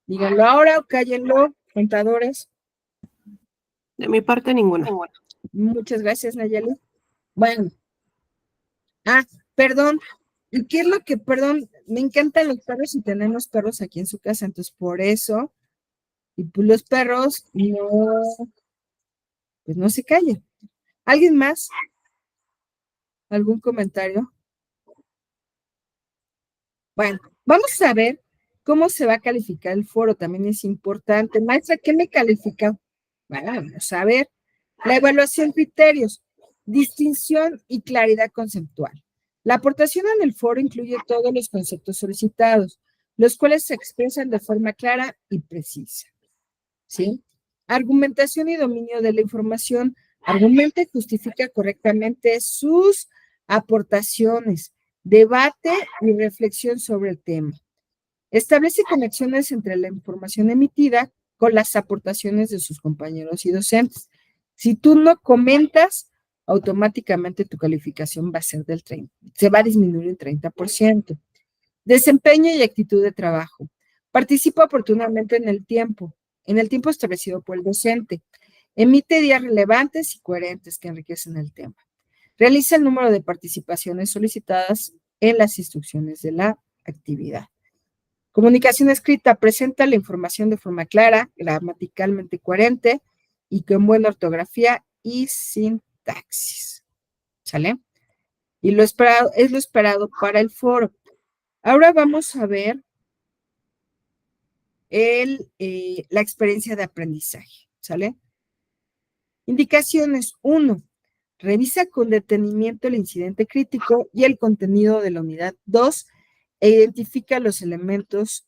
Díganlo ahora o cállenlo, contadores. De mi parte, ninguna. Muchas gracias, Nayeli. Bueno. Perdón. ¿Y qué es lo que, perdón, me encantan los perros y tenemos perros aquí en su casa, entonces por eso, y pues los perros pues no se callen. ¿Alguien más? ¿Algún comentario? Bueno, vamos a ver cómo se va a calificar el foro, también es importante. Maestra, ¿qué me califica? Bueno, vamos a ver. La evaluación, criterios, distinción y claridad conceptual. La aportación en el foro incluye todos los conceptos solicitados, los cuales se expresan de forma clara y precisa. ¿Sí? Argumentación y dominio de la información. Argumenta y justifica correctamente sus aportaciones, debate y reflexión sobre el tema. Establece conexiones entre la información emitida con las aportaciones de sus compañeros y docentes. Si tú no comentas, automáticamente tu calificación va a ser del 30%, se va a disminuir en 30%. Desempeño y actitud de trabajo. Participa oportunamente en el tiempo establecido por el docente. Emite ideas relevantes y coherentes que enriquecen el tema. Realiza el número de participaciones solicitadas en las instrucciones de la actividad. Comunicación escrita. Presenta la información de forma clara, gramaticalmente coherente y con buena ortografía y sintaxis. ¿Sale? Y es lo esperado para el foro. Ahora vamos a ver la experiencia de aprendizaje, ¿sale? Indicaciones. 1. Revisa con detenimiento el incidente crítico y el contenido de la unidad. 2. Identifica los elementos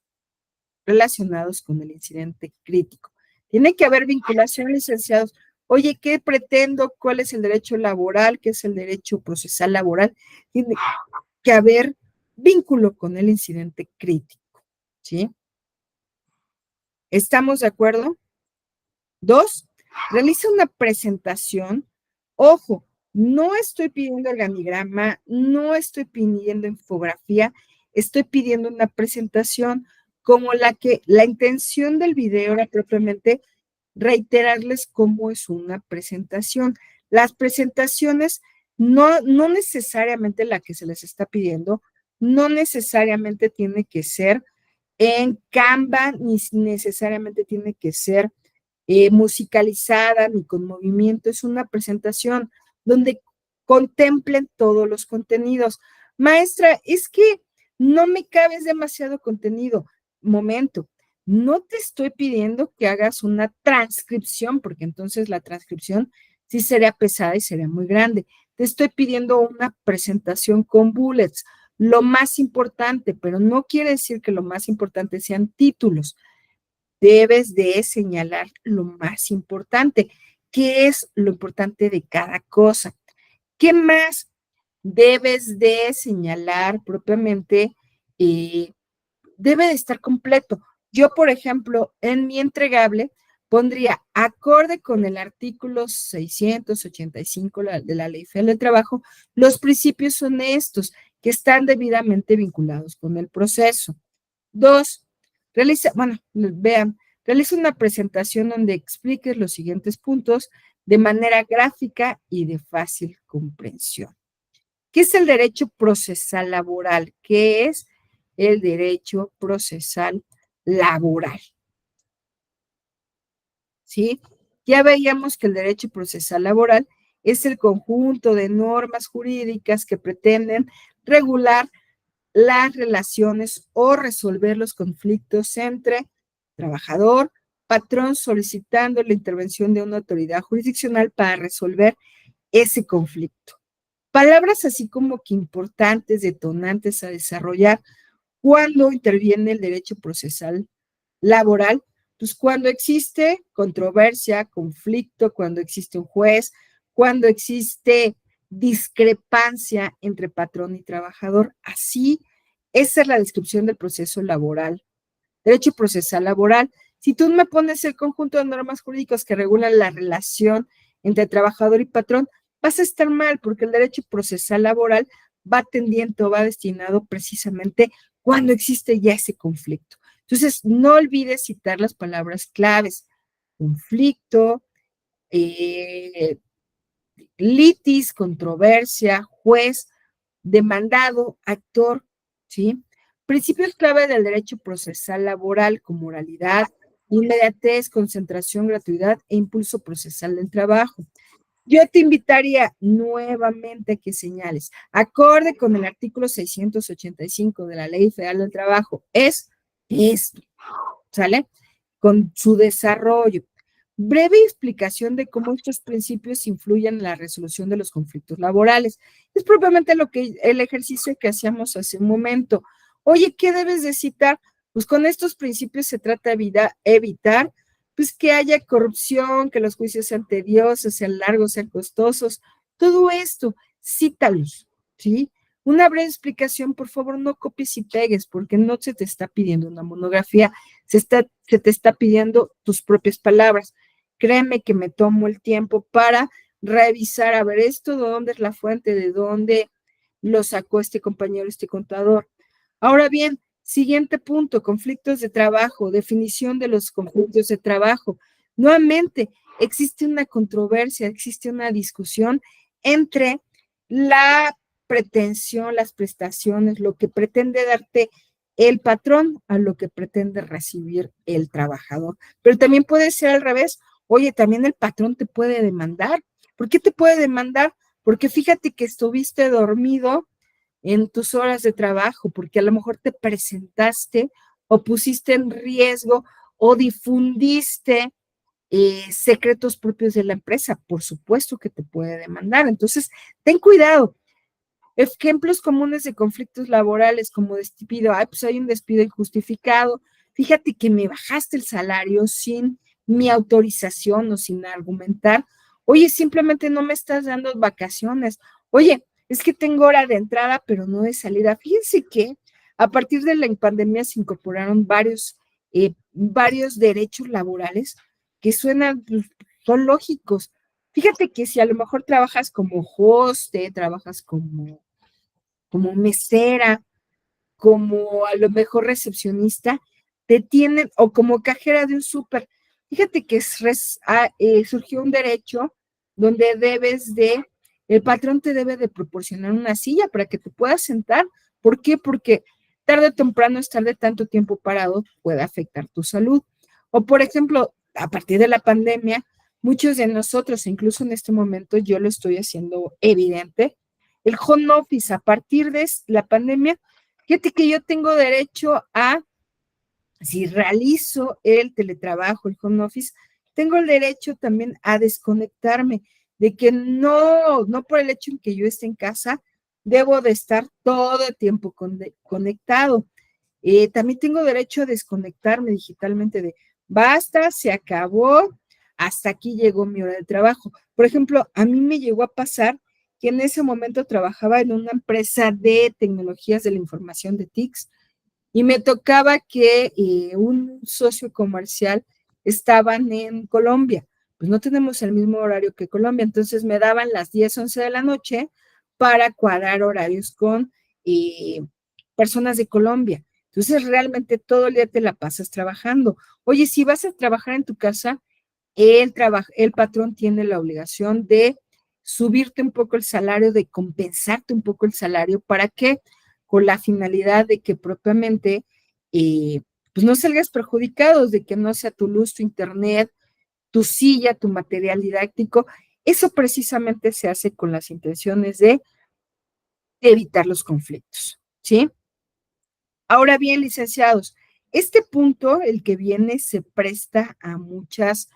relacionados con el incidente crítico. Tiene que haber vinculación, licenciados. Oye, ¿qué pretendo? ¿Cuál es el derecho laboral? ¿Qué es el derecho procesal laboral? Tiene que haber vínculo con el incidente crítico, ¿sí? ¿Estamos de acuerdo? 2, realiza una presentación. Ojo, no estoy pidiendo organigrama, no estoy pidiendo infografía, estoy pidiendo una presentación como la intención del video era propiamente reiterarles cómo es una presentación. Las presentaciones, no necesariamente la que se les está pidiendo, no necesariamente tiene que ser en Canva, ni necesariamente tiene que ser musicalizada ni con movimiento. Es una presentación donde contemplen todos los contenidos. Maestra, es que no me cabes demasiado contenido. Momento, no te estoy pidiendo que hagas una transcripción, porque entonces la transcripción sí sería pesada y sería muy grande. te estoy pidiendo una presentación con bullets, lo más importante, pero no quiere decir que lo más importante sean títulos. Debes de señalar lo más importante, qué es lo importante de cada cosa. ¿Qué más debes de señalar propiamente? Debe de estar completo. Yo, por ejemplo, en mi entregable pondría, acorde con el artículo 685 de la Ley Federal del Trabajo, los principios son estos, que están debidamente vinculados con el proceso. 2, realiza una presentación donde expliques los siguientes puntos de manera gráfica y de fácil comprensión. ¿Qué es el derecho procesal laboral? ¿Qué es el derecho procesal laboral? ¿Sí? Ya veíamos que el derecho procesal laboral es el conjunto de normas jurídicas que pretenden regular las relaciones o resolver los conflictos entre trabajador, patrón, solicitando la intervención de una autoridad jurisdiccional para resolver ese conflicto. Palabras así como que importantes, detonantes a desarrollar cuando interviene el derecho procesal laboral, pues cuando existe controversia, conflicto, cuando existe un juez, cuando existe discrepancia entre patrón y trabajador. Así, esa es la descripción del proceso laboral. Derecho procesal laboral. Si tú me pones el conjunto de normas jurídicas que regulan la relación entre trabajador y patrón, vas a estar mal porque el derecho procesal laboral va tendiente o va destinado precisamente cuando existe ya ese conflicto. Entonces, no olvides citar las palabras claves: conflicto, litis, controversia, juez, demandado, actor, ¿sí? Principios clave del derecho procesal laboral como oralidad, inmediatez, concentración, gratuidad e impulso procesal del trabajo. Yo te invitaría nuevamente a que señales, acorde con el artículo 685 de la Ley Federal del Trabajo, es esto, ¿sale? Con su desarrollo. Breve explicación de cómo estos principios influyen en la resolución de los conflictos laborales. Es propiamente el ejercicio que hacíamos hace un momento. Oye, ¿qué debes de citar? Pues con estos principios se trata de evitar pues que haya corrupción, que los juicios sean tediosos, sean largos, sean costosos. Todo esto, cítalos, ¿sí? Una breve explicación, por favor, no copies y pegues, porque no se te está pidiendo una monografía, se te está pidiendo tus propias palabras. Créeme que me tomo el tiempo para revisar, a ver, esto, de dónde es la fuente, de dónde lo sacó este compañero, este contador. Ahora bien, siguiente punto, conflictos de trabajo, definición de los conflictos de trabajo. Nuevamente, existe una controversia, existe una discusión entre la pretensión, las prestaciones, lo que pretende darte el patrón a lo que pretende recibir el trabajador. Pero también puede ser al revés. Oye, también el patrón te puede demandar. ¿Por qué te puede demandar? Porque fíjate que estuviste dormido en tus horas de trabajo, porque a lo mejor te presentaste o pusiste en riesgo o difundiste secretos propios de la empresa. Por supuesto que te puede demandar. Entonces, ten cuidado. Ejemplos comunes de conflictos laborales como despido. Ay, pues hay un despido injustificado. Fíjate que me bajaste el salario sin mi autorización o sin argumentar. Oye, simplemente no me estás dando vacaciones. Oye, es que tengo hora de entrada, pero no de salida. Fíjense que a partir de la pandemia se incorporaron varios derechos laborales que suenan, son lógicos. Fíjate que si a lo mejor trabajas como hoste, trabajas como mesera, como a lo mejor recepcionista, te tienen, o como cajera de un súper. Fíjate que surgió un derecho donde el patrón te debe de proporcionar una silla para que te puedas sentar. ¿Por qué? Porque tarde o temprano estar de tanto tiempo parado puede afectar tu salud. O por ejemplo, a partir de la pandemia, muchos de nosotros, incluso en este momento, yo lo estoy haciendo evidente, el home office a partir de la pandemia, fíjate que yo tengo derecho a, si realizo el teletrabajo, el home office, tengo el derecho también a desconectarme. de que no por el hecho en que yo esté en casa, debo de estar todo el tiempo conectado. También tengo derecho a desconectarme digitalmente de basta, se acabó, hasta aquí llegó mi hora de trabajo. Por ejemplo, a mí me llegó a pasar que en ese momento trabajaba en una empresa de tecnologías de la información de TICS y me tocaba que un socio comercial estaban en Colombia. Pues no tenemos el mismo horario que Colombia, entonces me daban las 10, 11 de la noche para cuadrar horarios con personas de Colombia. Entonces realmente todo el día te la pasas trabajando. Oye, si vas a trabajar en tu casa, el patrón tiene la obligación de subirte un poco el salario, de compensarte un poco el salario, ¿para qué? Con la finalidad de que propiamente pues no salgas perjudicados, de que no sea tu luz, tu internet, tu silla, tu material didáctico. Eso precisamente se hace con las intenciones de evitar los conflictos, ¿sí? Ahora bien, licenciados, este punto, el que viene, se presta a muchas,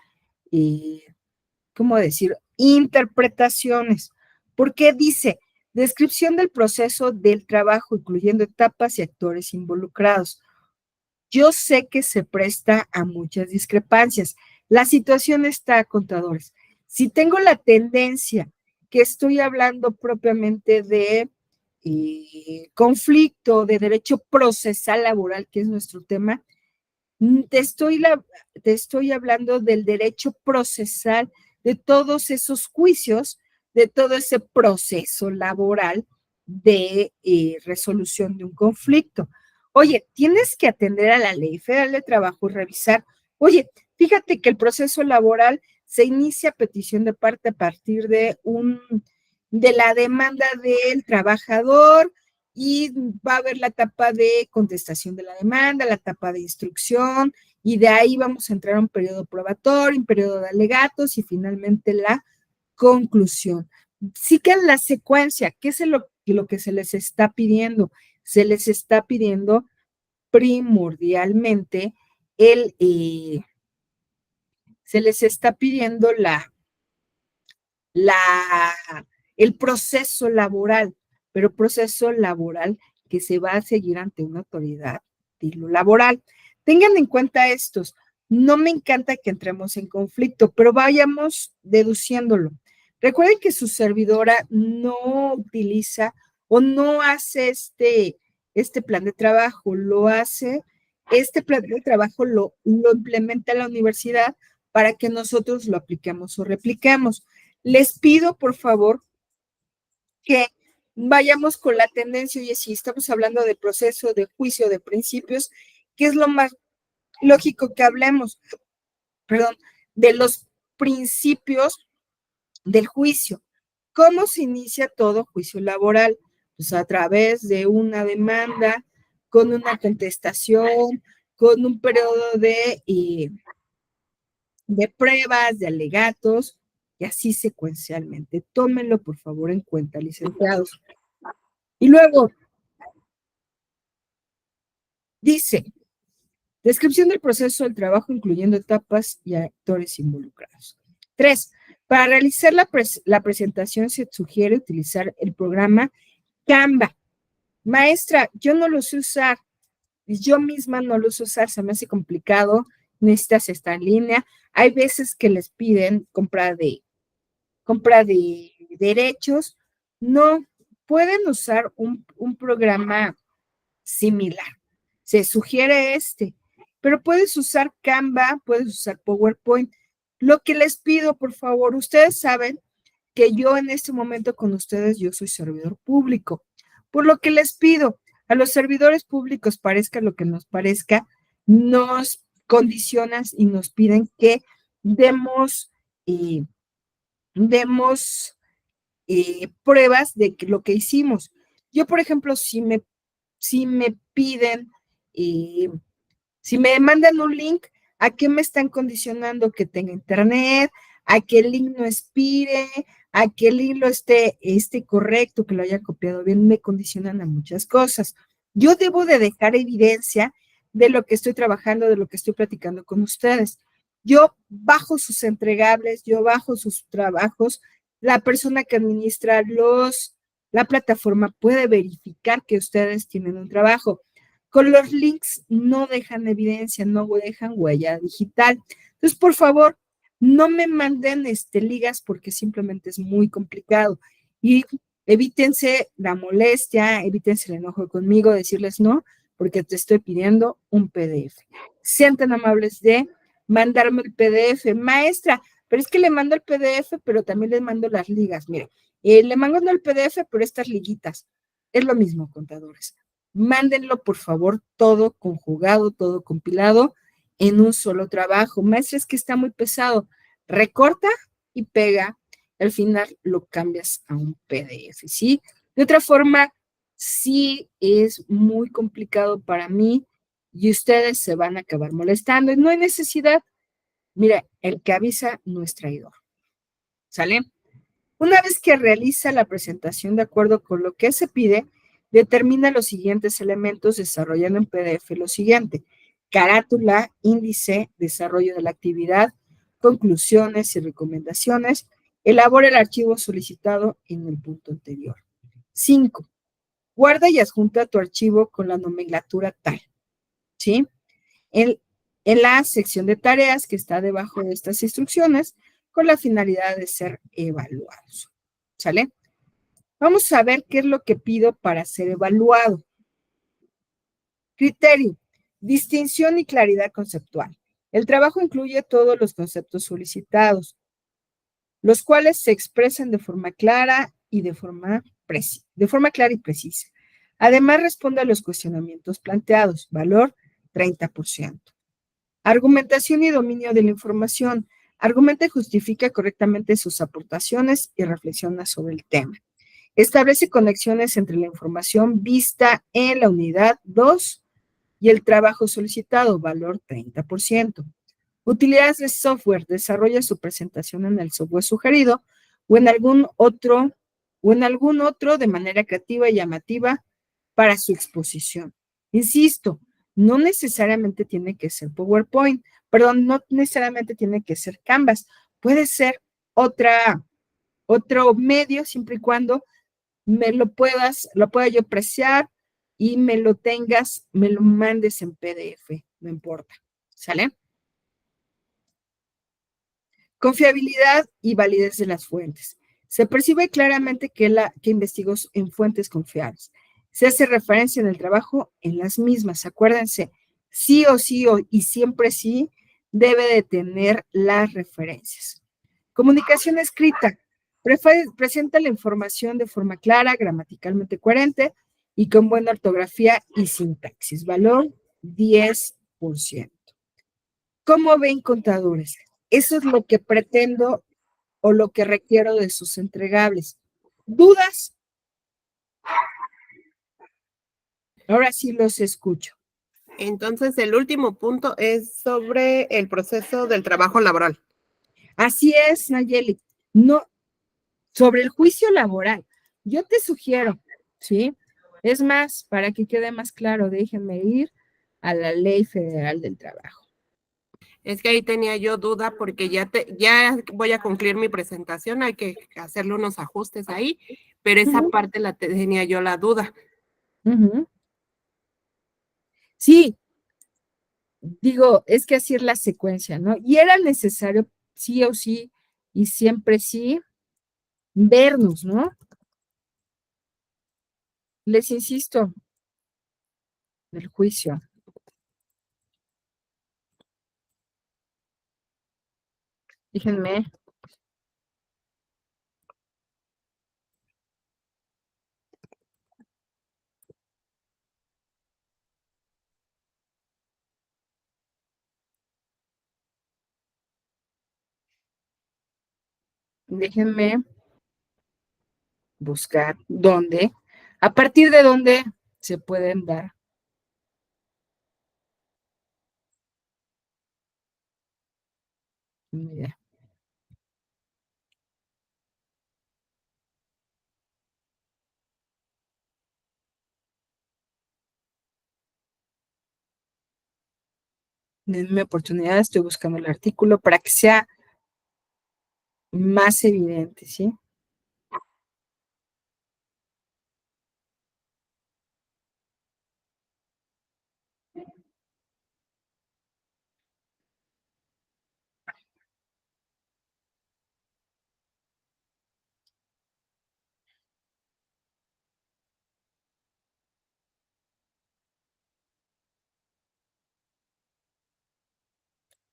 ¿cómo decir?, interpretaciones, porque dice, descripción del proceso del trabajo, incluyendo etapas y actores involucrados. Yo sé que se presta a muchas discrepancias. La situación está, contadores. Si tengo la tendencia que estoy hablando propiamente de conflicto, de derecho procesal laboral, que es nuestro tema, te estoy hablando del derecho procesal, de todos esos juicios, de todo ese proceso laboral de resolución de un conflicto. Oye, tienes que atender a la Ley Federal de Trabajo y revisar, oye, fíjate que el proceso laboral se inicia a petición de parte a partir de la demanda del trabajador, y va a haber la etapa de contestación de la demanda, la etapa de instrucción, y de ahí vamos a entrar a un periodo probatorio, un periodo de alegatos y finalmente la conclusión. Sí que en la secuencia, ¿qué es lo que se les está pidiendo? Se les está pidiendo primordialmente se les está pidiendo el proceso laboral, pero proceso laboral que se va a seguir ante una autoridad de lo laboral. Tengan en cuenta estos. No me encanta que entremos en conflicto, pero vayamos deduciéndolo. Recuerden que su servidora no utiliza o no hace este plan de trabajo, este plan de trabajo lo implementa la universidad para que nosotros lo apliquemos o repliquemos. Les pido, por favor, que vayamos con la tendencia, oye, si estamos hablando de proceso, de juicio, de principios, ¿qué es lo más lógico que hablemos? Perdón, de los principios del juicio. ¿Cómo se inicia todo juicio laboral? Pues a través de una demanda, con una contestación, con un periodo de pruebas, de alegatos, y así secuencialmente. Tómenlo, por favor, en cuenta, licenciados. Y luego, dice, descripción del proceso del trabajo, incluyendo etapas y actores involucrados. 3. Para realizar la presentación se sugiere utilizar el programa Canva. Maestra, yo no lo sé usar. Yo misma no lo sé usar, se me hace complicado. Necesitas estar en línea. Hay veces que les piden compra de derechos. No, pueden usar un programa similar. Se sugiere pero puedes usar Canva, puedes usar PowerPoint. Lo que les pido, por favor, ustedes saben que yo en este momento con ustedes, yo soy servidor público. Por lo que les pido, a los servidores públicos, parezca lo que nos parezca, nos condicionan y nos piden que demos pruebas de lo que hicimos. Yo, por ejemplo, si me piden, si me mandan un link, ¿a qué me están condicionando? Que tenga internet, a que el link no expire, a que el link esté correcto, que lo haya copiado bien, me condicionan a muchas cosas. Yo debo de dejar evidencia de lo que estoy trabajando, de lo que estoy platicando con ustedes. Yo bajo sus entregables, yo bajo sus trabajos, la persona que administra la plataforma puede verificar que ustedes tienen un trabajo. Con los links no dejan evidencia, no dejan huella digital. Entonces, por favor, no me manden ligas porque simplemente es muy complicado. Y evítense la molestia, evítense el enojo conmigo, decirles no, porque te estoy pidiendo un PDF. Sean tan amables de mandarme el PDF. Maestra, pero es que le mando el PDF, pero también le mando las ligas. Mire, le mando el PDF, pero estas liguitas. Es lo mismo, contadores. Mándenlo, por favor, todo conjugado, todo compilado en un solo trabajo. Maestra, es que está muy pesado. Recorta y pega. Al final lo cambias a un PDF, ¿sí? De otra forma, sí es muy complicado para mí y ustedes se van a acabar molestando. Y no hay necesidad. Mira, el que avisa no es traidor. ¿Sale? Una vez que realiza la presentación de acuerdo con lo que se pide, determina los siguientes elementos desarrollando en PDF lo siguiente: carátula, índice, desarrollo de la actividad, conclusiones y recomendaciones. Elabora el archivo solicitado en el punto anterior. 5. Guarda y adjunta tu archivo con la nomenclatura tal. ¿Sí? En la sección de tareas que está debajo de estas instrucciones, con la finalidad de ser evaluados. ¿Sale? Vamos a ver qué es lo que pido para ser evaluado. Criterio: distinción y claridad conceptual. El trabajo incluye todos los conceptos solicitados, los cuales se expresan de forma clara y clara y precisa. Además, responde a los cuestionamientos planteados. Valor 30%. Argumentación y dominio de la información. Argumenta y justifica correctamente sus aportaciones y reflexiona sobre el tema. Establece conexiones entre la información vista en la unidad 2 y el trabajo solicitado, valor 30%. Utilidades de software. Desarrolla su presentación en el software sugerido o en algún otro de manera creativa y llamativa para su exposición. Insisto, no necesariamente tiene que ser PowerPoint, perdón, no necesariamente tiene que ser Canvas, puede ser otro medio siempre y cuando lo pueda yo apreciar y me lo mandes en PDF, no importa, ¿sale? Confiabilidad y validez de las fuentes. Se percibe claramente que investigó en fuentes confiables. Se hace referencia en el trabajo en las mismas. Acuérdense, sí o sí y siempre sí debe de tener las referencias. Comunicación escrita. Presenta la información de forma clara, gramaticalmente coherente y con buena ortografía y sintaxis. Valor 10%. ¿Cómo ven, contadores? Eso es lo que pretendo o lo que requiero de sus entregables. ¿Dudas? Ahora sí los escucho. Entonces, el último punto es sobre el proceso del trabajo laboral. Así es, Nayeli. No, sobre el juicio laboral, yo te sugiero, ¿sí? Es más, para que quede más claro, déjenme ir a la Ley Federal del Trabajo. Es que ahí tenía yo duda porque ya voy a concluir mi presentación, hay que hacerle unos ajustes ahí, pero esa parte tenía yo la duda. Sí, digo, es que así es la secuencia, ¿no? Y era necesario, sí o sí, y siempre sí, vernos, ¿no? Les insisto, del juicio. Déjenme. Déjenme buscar dónde, a partir de dónde se pueden dar. Mira. Denme oportunidad, estoy buscando el artículo para que sea más evidente, ¿sí?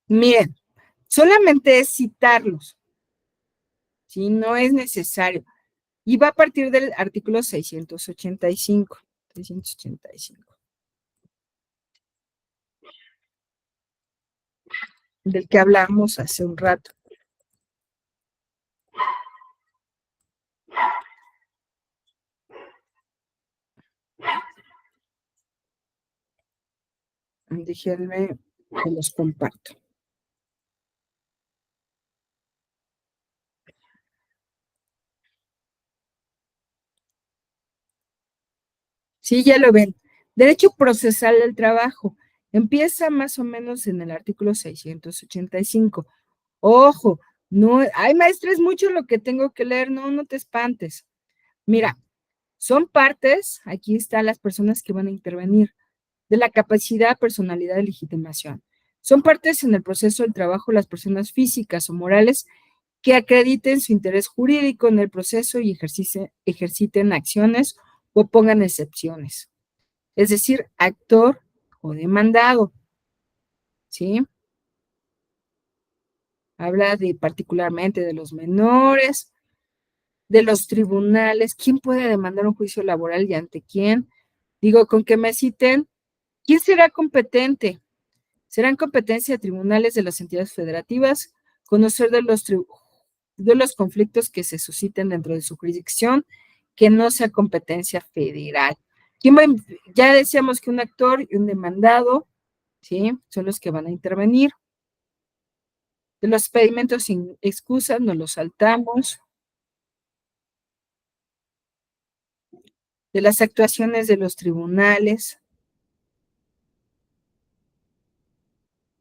Miren, solamente es citarlos, ¿sí? No es necesario. Y va a partir del artículo 685. 685. Del que hablamos hace un rato. Déjenme que los comparto. Sí, ya lo ven. Derecho procesal del trabajo. Empieza más o menos en el artículo 685. Ojo, no, ay, maestra, es mucho lo que tengo que leer, no, no te espantes. Mira, son partes, aquí están las personas que van a intervenir, de la capacidad, personalidad y legitimación. Son partes en el proceso del trabajo las personas físicas o morales que acrediten su interés jurídico en el proceso y ejerciten acciones o pongan excepciones. Es decir, actor o demandado, ¿sí? Habla de particularmente de los menores, de los tribunales, quién puede demandar un juicio laboral y ante quién. Digo, con que me citen, ¿quién será competente? Serán competencia de tribunales de las entidades federativas, conocer de los conflictos que se susciten dentro de su jurisdicción, que no sea competencia federal. Ya decíamos que un actor y un demandado, ¿sí? Son los que van a intervenir. De los pedimentos sin excusa, nos los saltamos. De las actuaciones de los tribunales.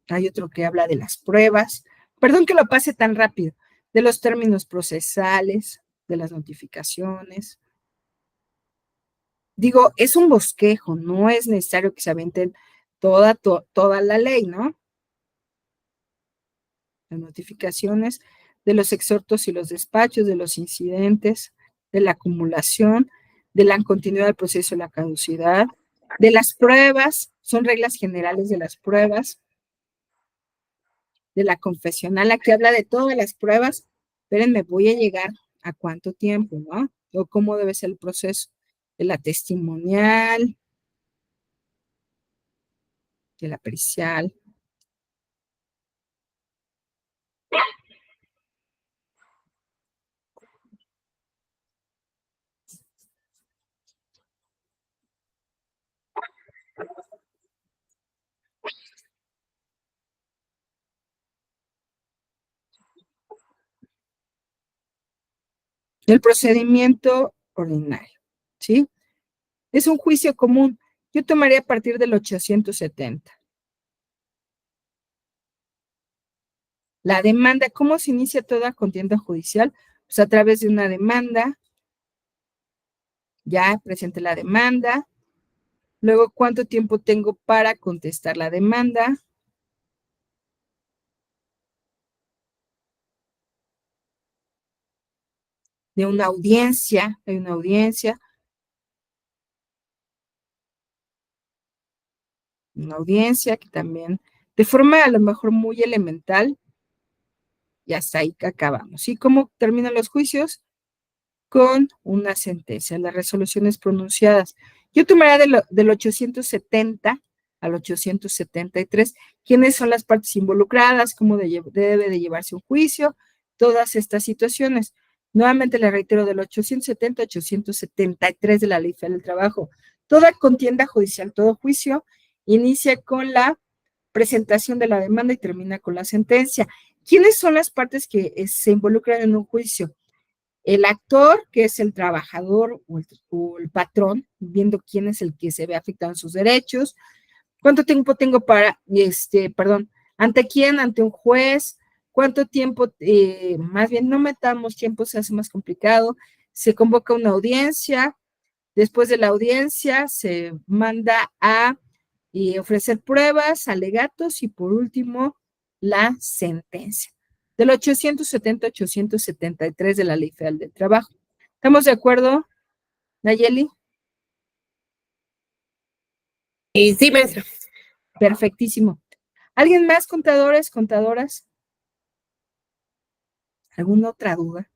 Hay otro que habla de las pruebas. Perdón que lo pase tan rápido. De los términos procesales, de las notificaciones. Digo, es un bosquejo, no es necesario que se aventen toda la ley, ¿no? Las notificaciones de los exhortos y los despachos, de los incidentes, de la acumulación, de la continuidad del proceso de la caducidad, de las pruebas, son reglas generales de las pruebas, de la confesional, aquí habla de todas las pruebas. Espérenme, voy a llegar a cuánto tiempo, ¿no? O cómo debe ser el proceso de la testimonial, de la pericial. El procedimiento ordinario, ¿sí? Es un juicio común. Yo tomaría a partir del 870. La demanda, ¿cómo se inicia toda contienda judicial? Pues a través de una demanda, ya presente la demanda. Luego, ¿cuánto tiempo tengo para contestar la demanda? De una audiencia, hay una audiencia. Una audiencia que también, de forma a lo mejor muy elemental, y hasta ahí que acabamos. ¿Y cómo terminan los juicios? Con una sentencia, las resoluciones pronunciadas. Yo tomaría del 870 al 873, quiénes son las partes involucradas, cómo debe de llevarse un juicio, todas estas situaciones. Nuevamente le reitero, del 870 a 873 de la Ley Federal del Trabajo. Toda contienda judicial, todo juicio, inicia con la presentación de la demanda y termina con la sentencia. ¿Quiénes son las partes que se involucran en un juicio? El actor, que es el trabajador o el patrón, viendo quién es el que se ve afectado en sus derechos. ¿Cuánto tiempo tengo para, ante quién? Ante un juez. ¿Cuánto tiempo? Más bien, no metamos tiempo, se hace más complicado. Se convoca una audiencia. Después de la audiencia, se manda a ofrecer pruebas, alegatos y por último, la sentencia. Del 870 a 873 de la Ley Federal del Trabajo. ¿Estamos de acuerdo, Nayeli? Y sí, maestra. Perfectísimo. ¿Alguien más, contadores, contadoras? ¿Alguna otra duda?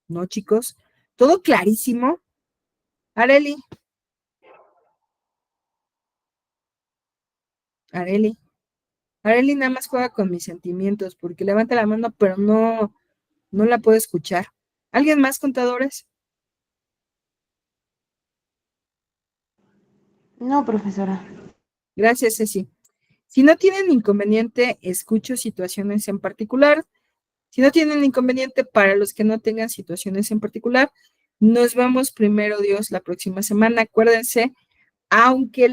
¿No, chicos? ¿Todo clarísimo? Areli. Areli. Areli nada más juega con mis sentimientos porque levanta la mano, pero no la puedo escuchar. ¿Alguien más, contadores? No, profesora. Gracias, Ceci. Si no tienen inconveniente, escucho situaciones en particular. Si no tienen inconveniente, para los que no tengan situaciones en particular, nos vemos primero Dios la próxima semana. Acuérdense, aunque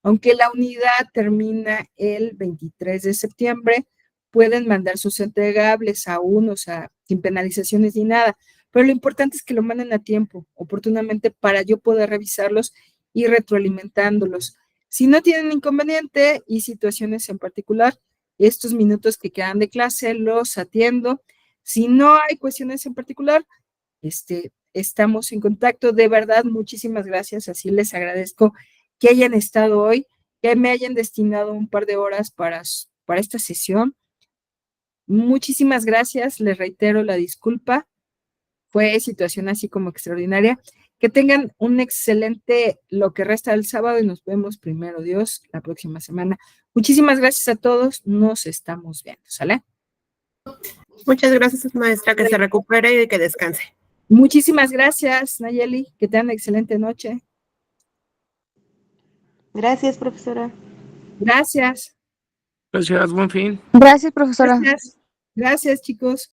aunque la unidad termina el 23 de septiembre, pueden mandar sus entregables aún, o sea, sin penalizaciones ni nada. Pero lo importante es que lo manden a tiempo, oportunamente, para yo poder revisarlos y retroalimentándolos. Si no tienen inconveniente y situaciones en particular, estos minutos que quedan de clase los atiendo. Si no hay cuestiones en particular, estamos en contacto. De verdad, muchísimas gracias. Así les agradezco que hayan estado hoy, que me hayan destinado un par de horas para esta sesión. Muchísimas gracias. Les reitero la disculpa. Fue situación así como extraordinaria. Que tengan un excelente lo que resta del sábado y nos vemos primero Dios la próxima semana. Muchísimas gracias a todos. Nos estamos viendo. ¿Sale? Muchas gracias, maestra, que se recupere y que descanse. Muchísimas gracias, Nayeli. Que tengan excelente noche. Gracias, profesora. Gracias. Gracias, buen fin. Gracias, profesora. Gracias. Gracias, chicos.